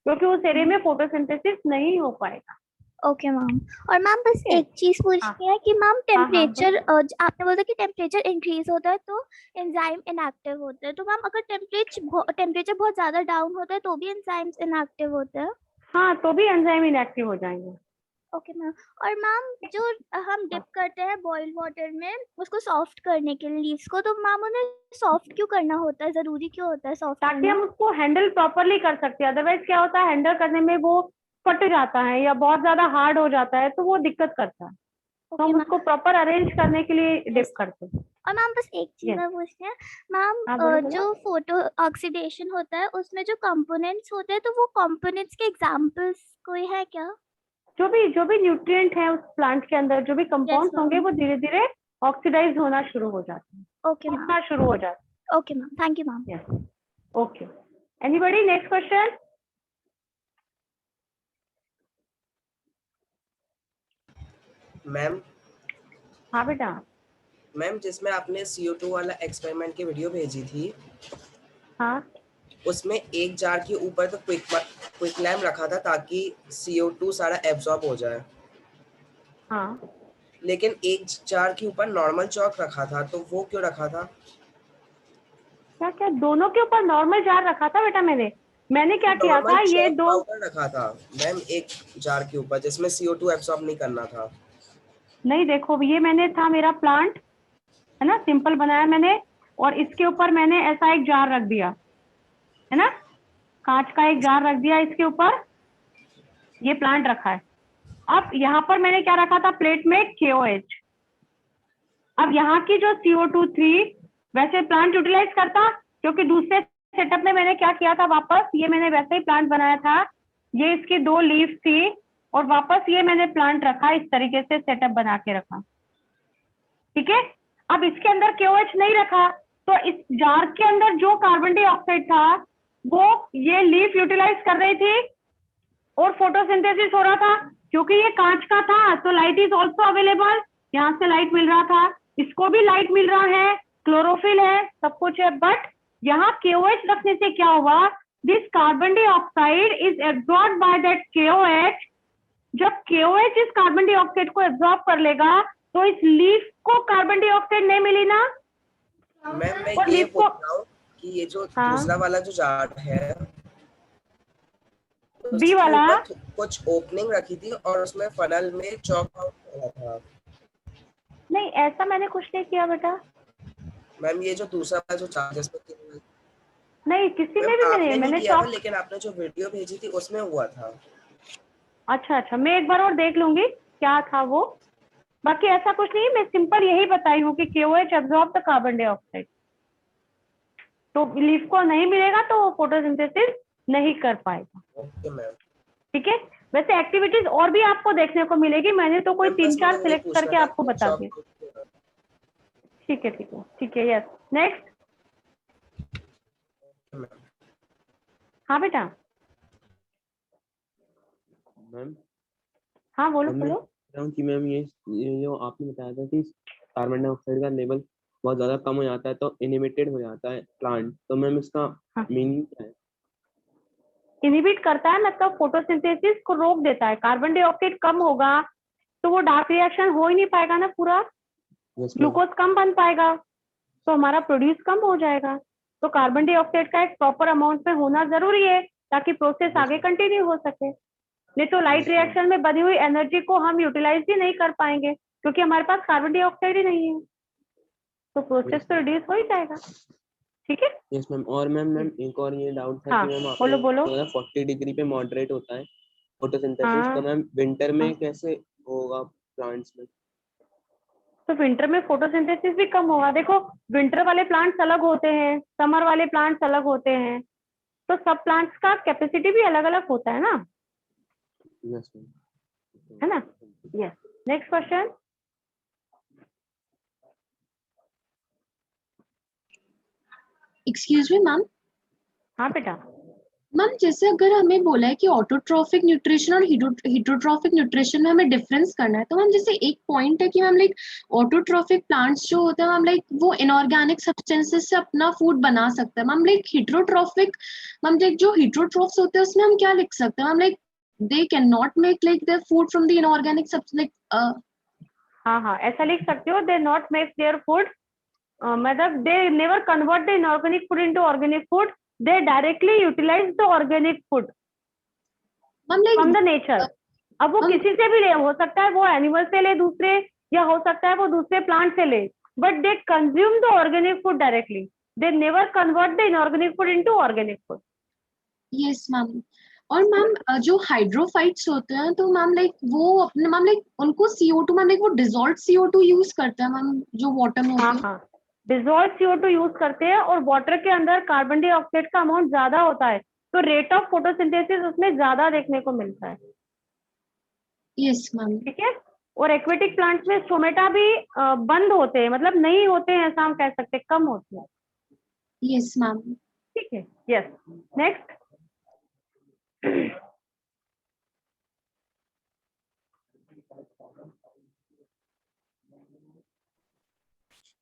क्योंकि उस एरिया में फोटोसिंथेसिस नहीं हो पाएगा। Okay ma'am. और मैम बस एक चीज पूछनी है कि मैम टेम्परेचर, आपने बोला कि टेम्परेचर इंक्रीज होता है तो एंजाइम इनएक्टिव होते हैं, तो मैम अगर टेम्परेचर बहुत ज्यादा डाउन होता है तो भी एंजाइम्स इनएक्टिव होते हैं? हाँ, तो भी एंजाइम इनएक्टिव हो जाएंगे। Okay ma'am. और मैम जो हम डिप करते हैं बॉइल्ड वाटर में उसको सॉफ्ट करने के लिए लीव्स को, तो मैम उन्हें सॉफ्ट क्यों करना होता है, जरूरी क्यों होता है सॉफ्ट ताकि हम उसको हैंडल प्रॉपरली कर सकते हैं। अदरवाइज क्या होता है, हैंडल करने में वो फट जाता है या बहुत ज्यादा हार्ड हो जाता है, तो वो दिक्कत करता है। तो हम उसको प्रॉपर अरेंज करने के लिए डिप करते हैं। और मैम बस एक चीज मैं पूछती हूँ मैम, जो फोटो ऑक्सीडेशन होता है उसमें जो कंपोनेंट्स होते हैं, तो वो कंपोनेंट्स के एग्जांपल्स कोई है क्या? जो भी न्यूट्रिएंट है उस प्लांट के अंदर, जो भी कंपाउंड्स होंगे वो धीरे धीरे ऑक्सीडाइज होना शुरू हो जाते हैं, ओके उठना शुरू हो जाता है। Okay ma'am, thank you ma'am. Yes, okay. Anybody next question? Ma'am. हाँ बेटा। मैम, जिसमें आपने CO2 वाला एक्सपेरिमेंट की वीडियो भेजी थी, हाँ, उसमें एक जार के ऊपर तो क्विक लैम्प रखा था ताकि CO2 सारा एब्जॉर्ब हो जाए। हाँ। लेकिन एक जार के ऊपर नॉर्मल चॉक रखा था, तो वो क्यों रखा था? क्या दोनों के ऊपर नॉर्मल जार रखा था बेटा? मैंने क्या किया था, ये दो रखा था मैम एक जार के ऊपर जिसमें CO2 एब्जॉर्ब नहीं करना था। नहीं, देखो ये मैंने था मेरा प्लांट है ना, सिंपल बनाया मैंने, और इसके ऊपर मैंने ऐसा एक जार रख दिया है ना, कांच का एक जार रख दिया इसके ऊपर, ये प्लांट रखा है। अब यहाँ पर मैंने क्या रखा था प्लेट में, KOH। अब यहाँ की जो CO2 वैसे प्लांट यूटिलाइज करता, क्योंकि दूसरे सेटअप में मैंने क्या किया था, वापस ये मैंने वैसे ही प्लांट बनाया था, ये इसकी 2 लीव्स थी और वापस ये मैंने प्लांट रखा, इस तरीके से सेटअप बना के रखा, ठीक है। अब इसके अंदर KOH नहीं रखा, तो इस जार के अंदर जो कार्बन डाइऑक्साइड था वो ये लीफ यूटिलाइज कर रही थी और फोटोसिंथेसिस हो रहा था। क्योंकि ये कांच का था तो लाइट इज ऑल्सो अवेलेबल, यहाँ से लाइट मिल रहा था, इसको भी लाइट मिल रहा है, क्लोरोफिल है, सब कुछ है। बट यहाँ KOH रखने से क्या हुआ, this carbon dioxide is absorb by that KOH। जब KOH इस कार्बन डाइऑक्साइड को एब्जॉर्ब कर लेगा तो इस लीफ को कार्बन डाइऑक्साइड नहीं मिली ना। मैम मैं और ये लीफ पूछ को रहा हूँ कि ये जो हाँ दूसरा वाला जो जार है बी उसके वाला ऊपर कुछ ओपनिंग रखी थी और उसमें फनल में चॉक आउट करा था। नहीं, ऐसा मैंने कुछ नहीं किया बेटा। मैम ये जो दूसरा वाला जो चार्जेस में नहीं, किसी में भी आपने नहीं मैंने किया था, चॉक। लेकिन आपने जो वीडियो भेजी थी उसमें हुआ था। अच्छा अच्छा, मैं एक बार और देख लूंगी क्या था वो। बाकी ऐसा कुछ नहीं, मैं सिंपल यही बताई हूँ कि KOH absorb the carbon dioxide. तो लीफ को नहीं मिलेगा तो फोटोसिंथेसिस नहीं कर पाएगा। Okay ma'am. ठीक है। वैसे एक्टिविटीज और भी आपको देखने को मिलेगी, मैंने तो कोई 3-4 सिलेक्ट करके आपको बता दिए। ठीक है ठीक है ठीक है। Yes, next. हाँ बेटा। मैम हाँ बोलो बोलो। कि मैम ये जो आपने बताया था कि कार्बन डाइऑक्साइड का लेवल बहुत ज्यादा कम हो जाता है तो इनहिबिटेड हो जाता है प्लांट, तो मैम इसका मीनिंग क्या है? इनहिबिट करता है मतलब फोटोसिंथेसिस को रोक देता है। कार्बन डाइऑक्साइड कम होगा तो वो डार्क रिएक्शन हो ही नहीं पाएगा ना पूरा। ग्लूकोज कम बन पाएगा तो हमारा प्रोड्यूस कम हो जाएगा। तो कार्बन डाइऑक्साइड का एक प्रॉपर अमाउंट में होना जरूरी है ताकि प्रोसेस आगे कंटिन्यू हो सके। नहीं तो लाइट रिएक्शन में बनी हुई एनर्जी को हम यूटिलाइज ही नहीं कर पाएंगे क्योंकि हमारे पास कार्बन डाइऑक्साइड ही नहीं है, तो प्रोसेस तो रिड्यूस हो ही जाएगा। ठीक है। Yes ma'am. और मैम एक और ये डाउट था हाँ, कि मैम बोलो आपने बोलो। 40 डिग्री पे मॉडरेट होता है फोटोसिंथेसिस, हाँ, तो मैम विंटर में हाँ। कैसे होगा प्लांट्स में? तो विंटर में फोटोसिंथेसिस भी कम होगा। देखो, विंटर वाले प्लांट्स अलग होते हैं, समर वाले प्लांट्स अलग होते हैं, तो सब प्लांट्स का कैपेसिटी भी अलग अलग होता है ना। Yes ma'am. है ना। Yes, next question. Excuse me ma'am. हाँ बेटा। मैम जैसे अगर हमें बोला है कि ऑटोट्रॉफिक न्यूट्रिशन और हिटोट्रॉफिक न्यूट्रिशन में हमें डिफरेंस करना है, तो मैम जैसे एक पॉइंट है कि मैम लाइक ऑटोट्रॉफिक प्लांट्स जो होते हैं मैम लाइक वो इनऑर्गेनिक सब्सटेंसेस से अपना फूड बना सकते हैं। मैम लाइक हिटोट्रॉफिक, मैम लाइक जो हिटोट्रॉफ्स होते हैं उसमें हम क्या लिख सकते हैं ma'am? Like they can not make like their food from the inorganic substance. हाँ हाँ, ऐसा लिख सकते हो, they not make their food, मतलब they never convert the inorganic food into organic food, they directly utilize the organic food from the nature। अब वो किसी से भी ले, हो सकता है वो एनिमल से ले दूसरे, या हो सकता है वो दूसरे प्लांट से ले, but they consume the organic food directly, they never convert the inorganic food into organic food. Yes ma'am. और मैम जो हाइड्रोफाइट्स होते हैं तो मैम लाइक वो अपने मैम लाइक उनको CO2 मैम लाइक वो डिसॉल्व CO2 यूज करते हैं मैम जो वाटर में होते हैं। डिसॉल्व CO2 यूज करते हैं और वाटर के अंदर कार्बन डाइऑक्साइड का अमाउंट ज्यादा होता है तो रेट ऑफ फोटोसिंथेसिस उसमें ज्यादा देखने को मिलता है। Yes ma'am. ठीक है। और एक्वेटिक प्लांट्स में स्टोमेटा भी बंद होते हैं, मतलब नहीं होते हैं ऐसा हम कह सकते हैं, कम होते हैं। Yes ma'am. ठीक है। Yes, next.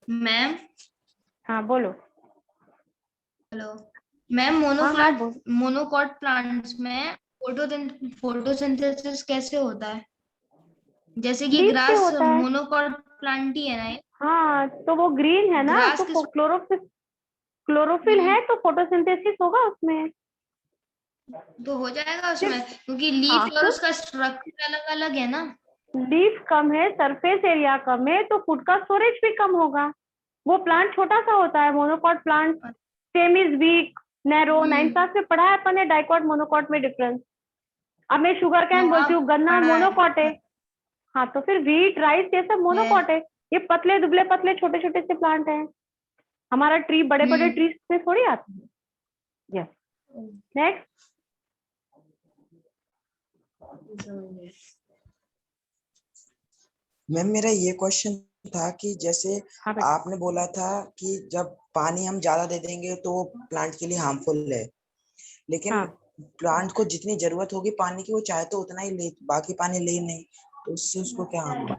मैम। हाँ बोलो। Hello ma'am. मोनोकॉट प्लांट्स में फोटोसिंथेसिस कैसे होता है? जैसे कि ग्रास मोनोकॉट प्लांट ही है ना? हाँ, तो वो ग्रीन है ना, तो क्लोरोफिल है तो फोटोसिंथेसिस होगा उसमें, तो हो जाएगा उसमें, क्योंकि लीफ और उसका स्ट्रक्चर अलग अलग है ना। लीफ कम है, सरफेस एरिया कम है, तो फूड का स्टोरेज भी कम होगा। वो प्लांट छोटा सा होता है, monocot plant stem is weak narrow. 9th class में पढ़ा है अपन ने डाइकॉट मोनोकॉट में डिफरेंस। अब मैं शुगर कैन बोलती हूँ, गन्ना मोनोकॉट है। हाँ, तो फिर व्हीट राइस ये सब मोनोकॉट है। ये पतले दुबले पतले छोटे छोटे से प्लांट हैं। हमारा ट्री बड़े बड़े ट्रीज में थोड़ी आते हैं। Yes, next. मैम मेरा ये क्वेश्चन था कि जैसे आपने बोला था कि जब पानी हम ज्यादा दे देंगे तो प्लांट के लिए हार्मफुल है, लेकिन प्लांट को जितनी जरूरत होगी पानी की वो चाहे तो उतना ही ले, बाकी पानी ले नहीं, तो उससे उसको क्या हार्म होगा?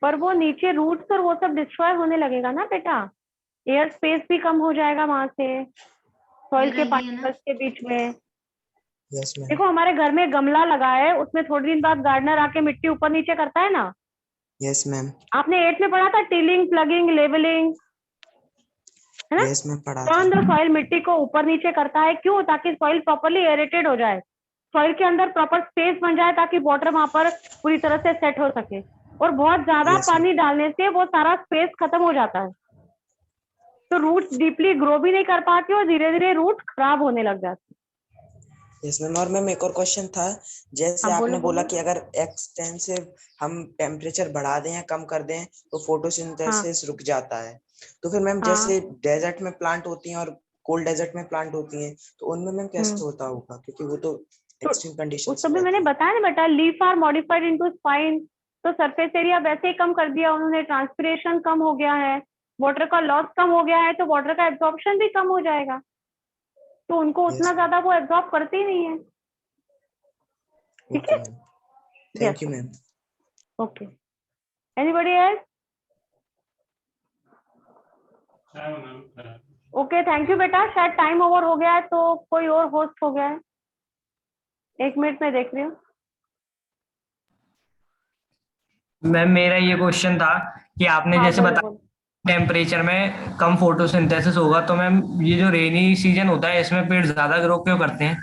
पर वो नीचे रूट्स और वो सब डिस्ट्रॉय होने लगेगा ना बेटा, एयर स्पेस भी कम हो जाएगा वहां से। सॉइल के पार्टिकल्स के बीच में। Yes ma'am. देखो हमारे घर में गमला लगा है, उसमें थोड़ी दिन बाद गार्डनर आके मिट्टी ऊपर नीचे करता है ना। Yes ma'am. आपने 8th में पढ़ा था टिलिंग, प्लगिंग, लेवलिंग, है ना? यस मैम पढ़ा टर्न द था। सॉइल मिट्टी को ऊपर नीचे करता है, क्यों? ताकि सॉइल प्रॉपर्ली एरेटेड हो जाए, सॉइल के अंदर प्रॉपर स्पेस बन जाए, ताकि वाटर वहां पर पूरी तरह से सेट हो सके। और बहुत ज्यादा पानी डालने से वो सारा स्पेस खत्म हो जाता है, तो रूट्स डीपली ग्रो भी नहीं कर पाती और धीरे धीरे रूट खराब होने लग जाती। Yes ma'am. और मैम एक और क्वेश्चन था, जैसे आपने बोला कि अगर एक्सटेंसिव हम टेम्परेचर बढ़ा दें या कम कर दें तो फोटोसिंथेसिस रुक जाता है, तो फिर मैम जैसे डेजर्ट में प्लांट होती हैं और कोल्ड डेजर्ट में प्लांट होती हैं, तो उनमें मैम कैसे होता होगा, क्योंकि वो तो एक्सट्रीम कंडीशंस उस समय मैंने बताया ना बेटा, leaf are modified into spine, तो सरफेस एरिया वैसे ही कम कर दिया उन्होंने, ट्रांसपिरेशन कम हो गया है, वाटर का लॉस कम हो गया है, तो वाटर का एब्जॉर्प्शन भी कम हो जाएगा, तो उनको उतना ज्यादा वो एब्जॉर्ब करते ही नहीं है। ठीक है, thank you ma'am. Okay, anybody else? Okay, thank you बेटा। शायद टाइम ओवर हो गया है, तो कोई और होस्ट हो गया है। 1 मिनट में देख रही हूँ। मैम मेरा ये क्वेश्चन था कि आपने जैसे बताया टेम्परेचर में कम फोटोसिंथेसिस होगा, तो मैम ये जो रेनी सीजन होता है इसमें पेड़ ज्यादा ग्रो क्यों करते हैं?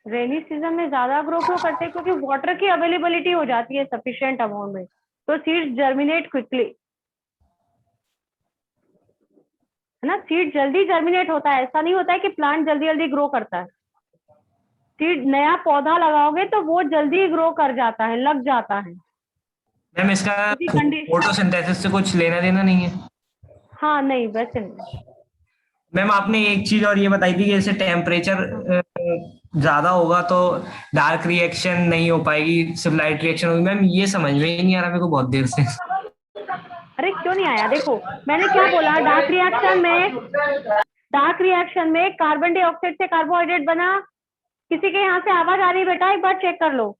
रेनी सीजन में ज्यादा ग्रो क्यों करते हैं? क्योंकि वाटर की अवेलेबिलिटी हो जाती है सफिशिएंट अमाउंट में, तो सीड्स जर्मिनेट क्विकली, है ना? सीड जल्दी जर्मिनेट होता है, ऐसा नहीं होता है कि प्लांट जल्दी जल्दी ग्रो करता है। सीड नया पौधा लगाओगे तो वो जल्दी ग्रो कर जाता है, लग जाता है। मैम इसका फोटोसिंथेसिस से कुछ लेना देना नहीं है? हाँ नहीं, वैसे नहीं। मैम आपने एक चीज और ये बताई थी कि जैसे टेम्परेचर ज्यादा होगा तो डार्क रिएक्शन नहीं हो पाएगी, सिर्फ लाइट रिएक्शन होगी। मैम ये समझ में ही नहीं आ रहा मेरे को बहुत देर से। अरे क्यों नहीं आया? देखो मैंने क्या बोला, डार्क रिएक्शन में कार्बन डाइऑक्साइड से कार्बोहाइड्रेट बना। किसी के यहाँ से आवाज आ रही है बेटा? एक बार चेक कर लो।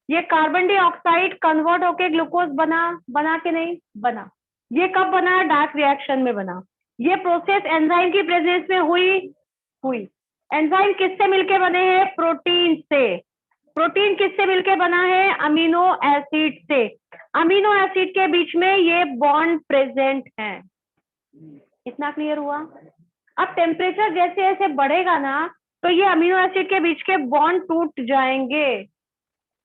ये कार्बन डाइऑक्साइड कन्वर्ट होके ग्लूकोज बना के नहीं बना। ये कब बना? डार्क रिएक्शन में बना। ये प्रोसेस एंजाइम की प्रेजेंस में हुई। एंजाइम किससे मिलके बने हैं? प्रोटीन से। प्रोटीन किससे मिलके बना है? अमीनो एसिड से। अमीनो एसिड के बीच में ये बॉन्ड प्रेजेंट है। इतना क्लियर हुआ? अब टेम्परेचर जैसे जैसे बढ़ेगा ना, तो ये अमीनो एसिड के बीच के बॉन्ड टूट जाएंगे।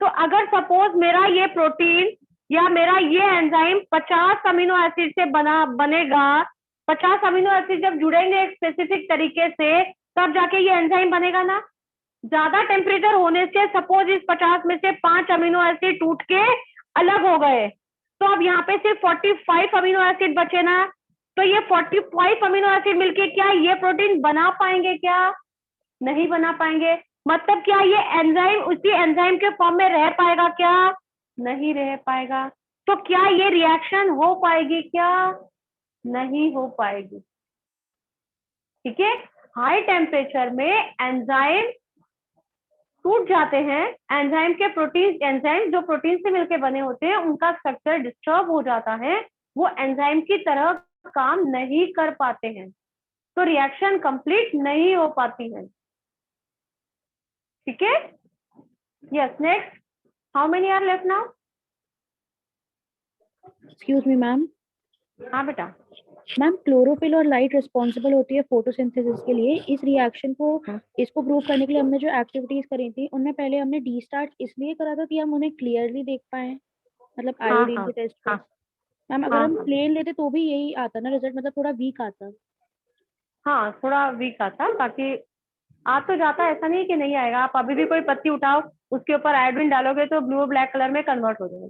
तो अगर सपोज मेरा ये प्रोटीन या मेरा ये एंजाइम 50 अमीनो एसिड से बनेगा, 50 अमीनो एसिड जब जुड़ेंगे एक स्पेसिफिक तरीके से, तब जाके ये एंजाइम बनेगा ना। ज्यादा टेम्परेचर होने से सपोज इस 50 में से 5 अमीनो एसिड टूट के अलग हो गए, तो अब यहाँ पे सिर्फ 45 अमीनो एसिड बचे ना। तो ये 45 अमीनो एसिड मिलके क्या ये प्रोटीन बना पाएंगे? क्या नहीं बना पाएंगे। मतलब क्या ये एंजाइम उसी एंजाइम के फॉर्म में रह पाएगा? क्या नहीं रह पाएगा। तो क्या ये रिएक्शन हो पाएगी? क्या नहीं हो पाएगी। ठीक है, हाई टेम्परेचर में एंजाइम टूट जाते हैं। एंजाइम जो प्रोटीन से मिलकर बने होते हैं, उनका स्ट्रक्चर डिस्टर्ब हो जाता है, वो एंजाइम की तरह काम नहीं कर पाते हैं, तो रिएक्शन कंप्लीट नहीं हो पाती है। ठीक है, yes. Next, how many are left now? Excuse me ma'am. हाँ बेटा। मैम क्लोरोफिल और लाइट रिस्पॉन्सिबल होती है फोटोसिंथेसिस के लिए। इस रिएक्शन को इसको प्रूव करने के लिए हमने जो एक्टिविटीज करी थी, उनमें पहले हमने डी स्टार्ट इसलिए करा था कि हम उन्हें क्लियरली देख पाए, मतलब आयोडीन के टेस्ट में। मैम अगर हम प्लेन लेते तो भी यही आता ना रिजल्ट, मतलब थोड़ा वीक आता। हाँ थोड़ा वीक आता, बाकी आ तो जाता, ऐसा नहीं कि नहीं आएगा। आप अभी भी कोई पत्ती उठाओ, उसके ऊपर आयोडीन डालोगे तो ब्लू ब्लैक कलर में कन्वर्ट हो जाएगा।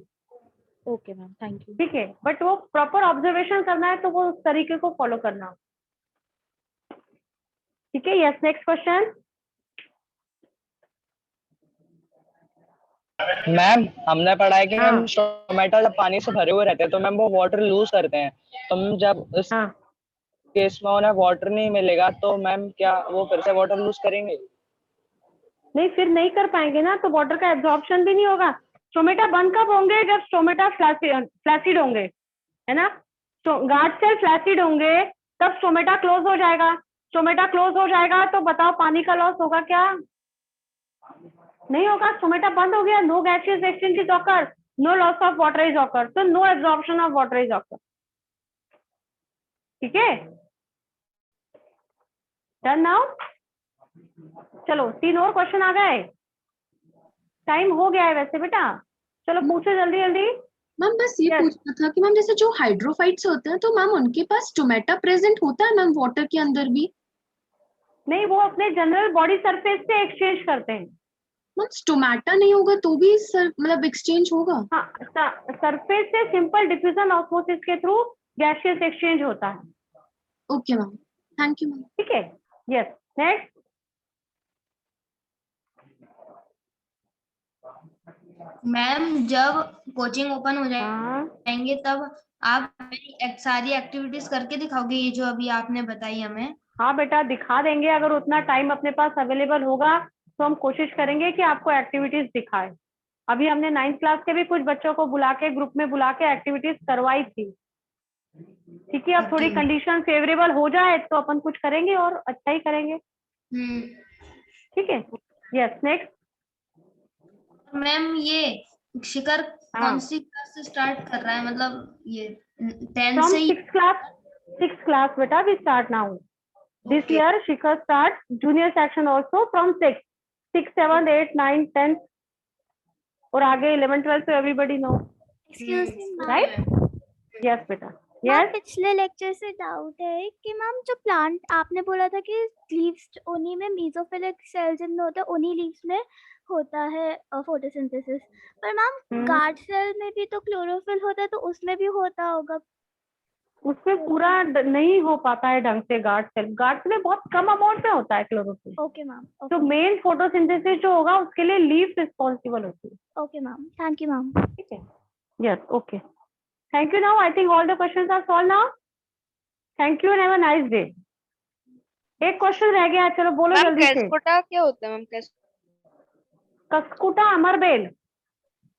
Okay ma'am, thank you. ठीक है, बट वो प्रॉपर ऑब्जर्वेशन करना है तो वो उस तरीके को फॉलो करना। ठीक है, यस। Next question. मैम हमने पढ़ा है कि मैम टोमेटो जब पानी से भरे हुए रहते हैं तो मैम वो वाटर लूज करते हैं, तो मैम जब इस केस में उन्हें वाटर नहीं मिलेगा तो मैम क्या वो फिर से वाटर लूज करेंगे? नहीं, फिर नहीं कर पाएंगे ना, तो वाटर का एब्जॉर्प्शन भी नहीं होगा। स्टोमेटा बंद कब होंगे? जब स्टोमेटा फ्लैसिड होंगे, है ना। तो गार्ड सेल फ्लैसिड होंगे तब स्टोमेटा क्लोज हो जाएगा। स्टोमेटा क्लोज हो जाएगा तो बताओ पानी का लॉस होगा क्या? नहीं होगा। स्टोमेटा बंद हो गया, no gaseous exchange is occur, no loss of water is occur, तो no absorption of water is occur. ठीक है, डन नाउ। चलो 3 और क्वेश्चन आ गए, टाइम हो गया है वैसे बेटा, चलो पूछो जल्दी जल्दी। मैम बस ये पूछना था कि मैम जैसे जो हाइड्रोफाइट्स होते हैं तो मैम उनके पास स्टोमेटा प्रेजेंट होता है मैम वाटर के अंदर भी? नहीं, वो अपने जनरल बॉडी सरफेस से एक्सचेंज करते हैं। मैम स्टोमेटा नहीं होगा तो भी सर मतलब एक्सचेंज होगा? हाँ, सरफेस से सिंपल डिफ्यूजन ऑस्मोसिस के थ्रू गैसियस एक्सचेंज होता है। Okay ma'am, thank you ma'am. ठीक है, यस, नेक्स्ट। मैम जब कोचिंग ओपन हो जाएंगे तब आप सारी एक्टिविटीज करके दिखाओगे ये जो अभी आपने बताई हमें? हाँ बेटा, दिखा देंगे, अगर उतना टाइम अपने पास अवेलेबल होगा तो हम कोशिश करेंगे कि आपको एक्टिविटीज दिखाएं। अभी हमने 9th क्लास के भी कुछ बच्चों को बुला के ग्रुप में बुला के एक्टिविटीज करवाई थी। ठीक है, अब थोड़ी कंडीशन फेवरेबल हो जाए तो अपन कुछ करेंगे और अच्छा ही करेंगे। ठीक है, यस, नेक्स्ट। मैम ये शिखर कौन सी क्लास से स्टार्ट कर रहा है, मतलब ये 10 से ही? 6th क्लास बेटा, we start now this year. Shikhar start junior section also from 6, 7, 8, 9, 10 और आगे 11, 12 तो एवरीबॉडी नो, राइट? यस बेटा, मैम पिछले लेक्चर से डाउट है कि मैम जो प्लांट आपने बोला था कि लीव्स उन्हीं में मेसोफिलिक सेल जिनमें होता है उन्हीं लीव्स में होता है फोटोसिंथेसिस, पर मैम गार्ड सेल में भी तो क्लोरोफिल होता है तो उसमें भी होता होगा? उसमें पूरा नहीं हो पाता है ढंग से। गार्ड्स में बहुत कम अमाउंट में होता है क्लोरोफिल। Okay ma'am. तो मेन फोटोसिंथेसिस जो होगा उसके लिए लीव्स रिस्पॉन्सिबल होती है। Okay ma'am, thank you ma'am. ठीक है, yes, okay, thank you. Now I think all the questions are solve now. Thank you and have a nice day. एक क्वेश्चन रह गया, चलो बोलो जल्दी से। कैस्कुटा क्या होता है मैम? कस्कुटा अमरबेल,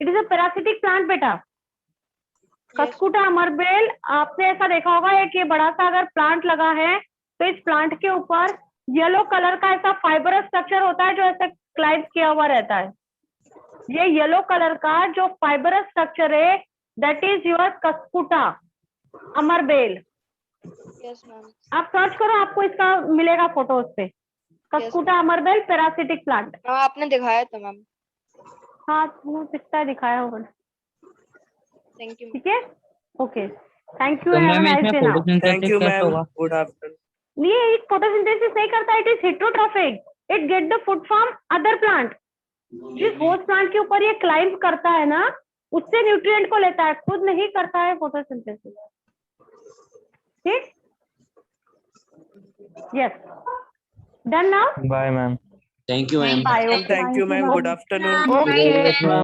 it is a parasitic plant बेटा। कस्कुटा अमरबेल, आपने ऐसा देखा होगा एक ये बड़ा सा अगर प्लांट लगा है तो इस प्लांट के ऊपर येलो कलर का ऐसा फाइबरस स्ट्रक्चर होता है जो ऐसा क्लाइंब किया हुआ रहता है। ये येलो कलर का जो फाइबरस स्ट्रक्चर है दैट इज योर कस्कुटा अमरबेल। Yes ma'am. आप सर्च करो, आपको इसका मिलेगा फोटो उस पे। कस्कुटा अमरबेल पैरासिटिक प्लांट। आपने दिखाया था मैम। हाँ, वो कितना दिखाया होगा। Thank you. ठीक है, ओके, थैंक यू तो and have a ma'am nice इसमें डे नाउ। फोटोसिंथेसिस कैसे होगा? Good afternoon. ये फोटोसिंथेसिस नहीं करता, it is heterotrophic, it get the food from other plant. जिस होस्ट प्लांट के ऊपर ये क्लाइंब करता है ना, उससे न्यूट्रिएंट को लेता है, खुद नहीं करता है फोटोसिंथेसिस। ठीक, yes, done now. Bye ma'am. Thank you ma'am. Bye, thank you ma'am, good afternoon. Okay.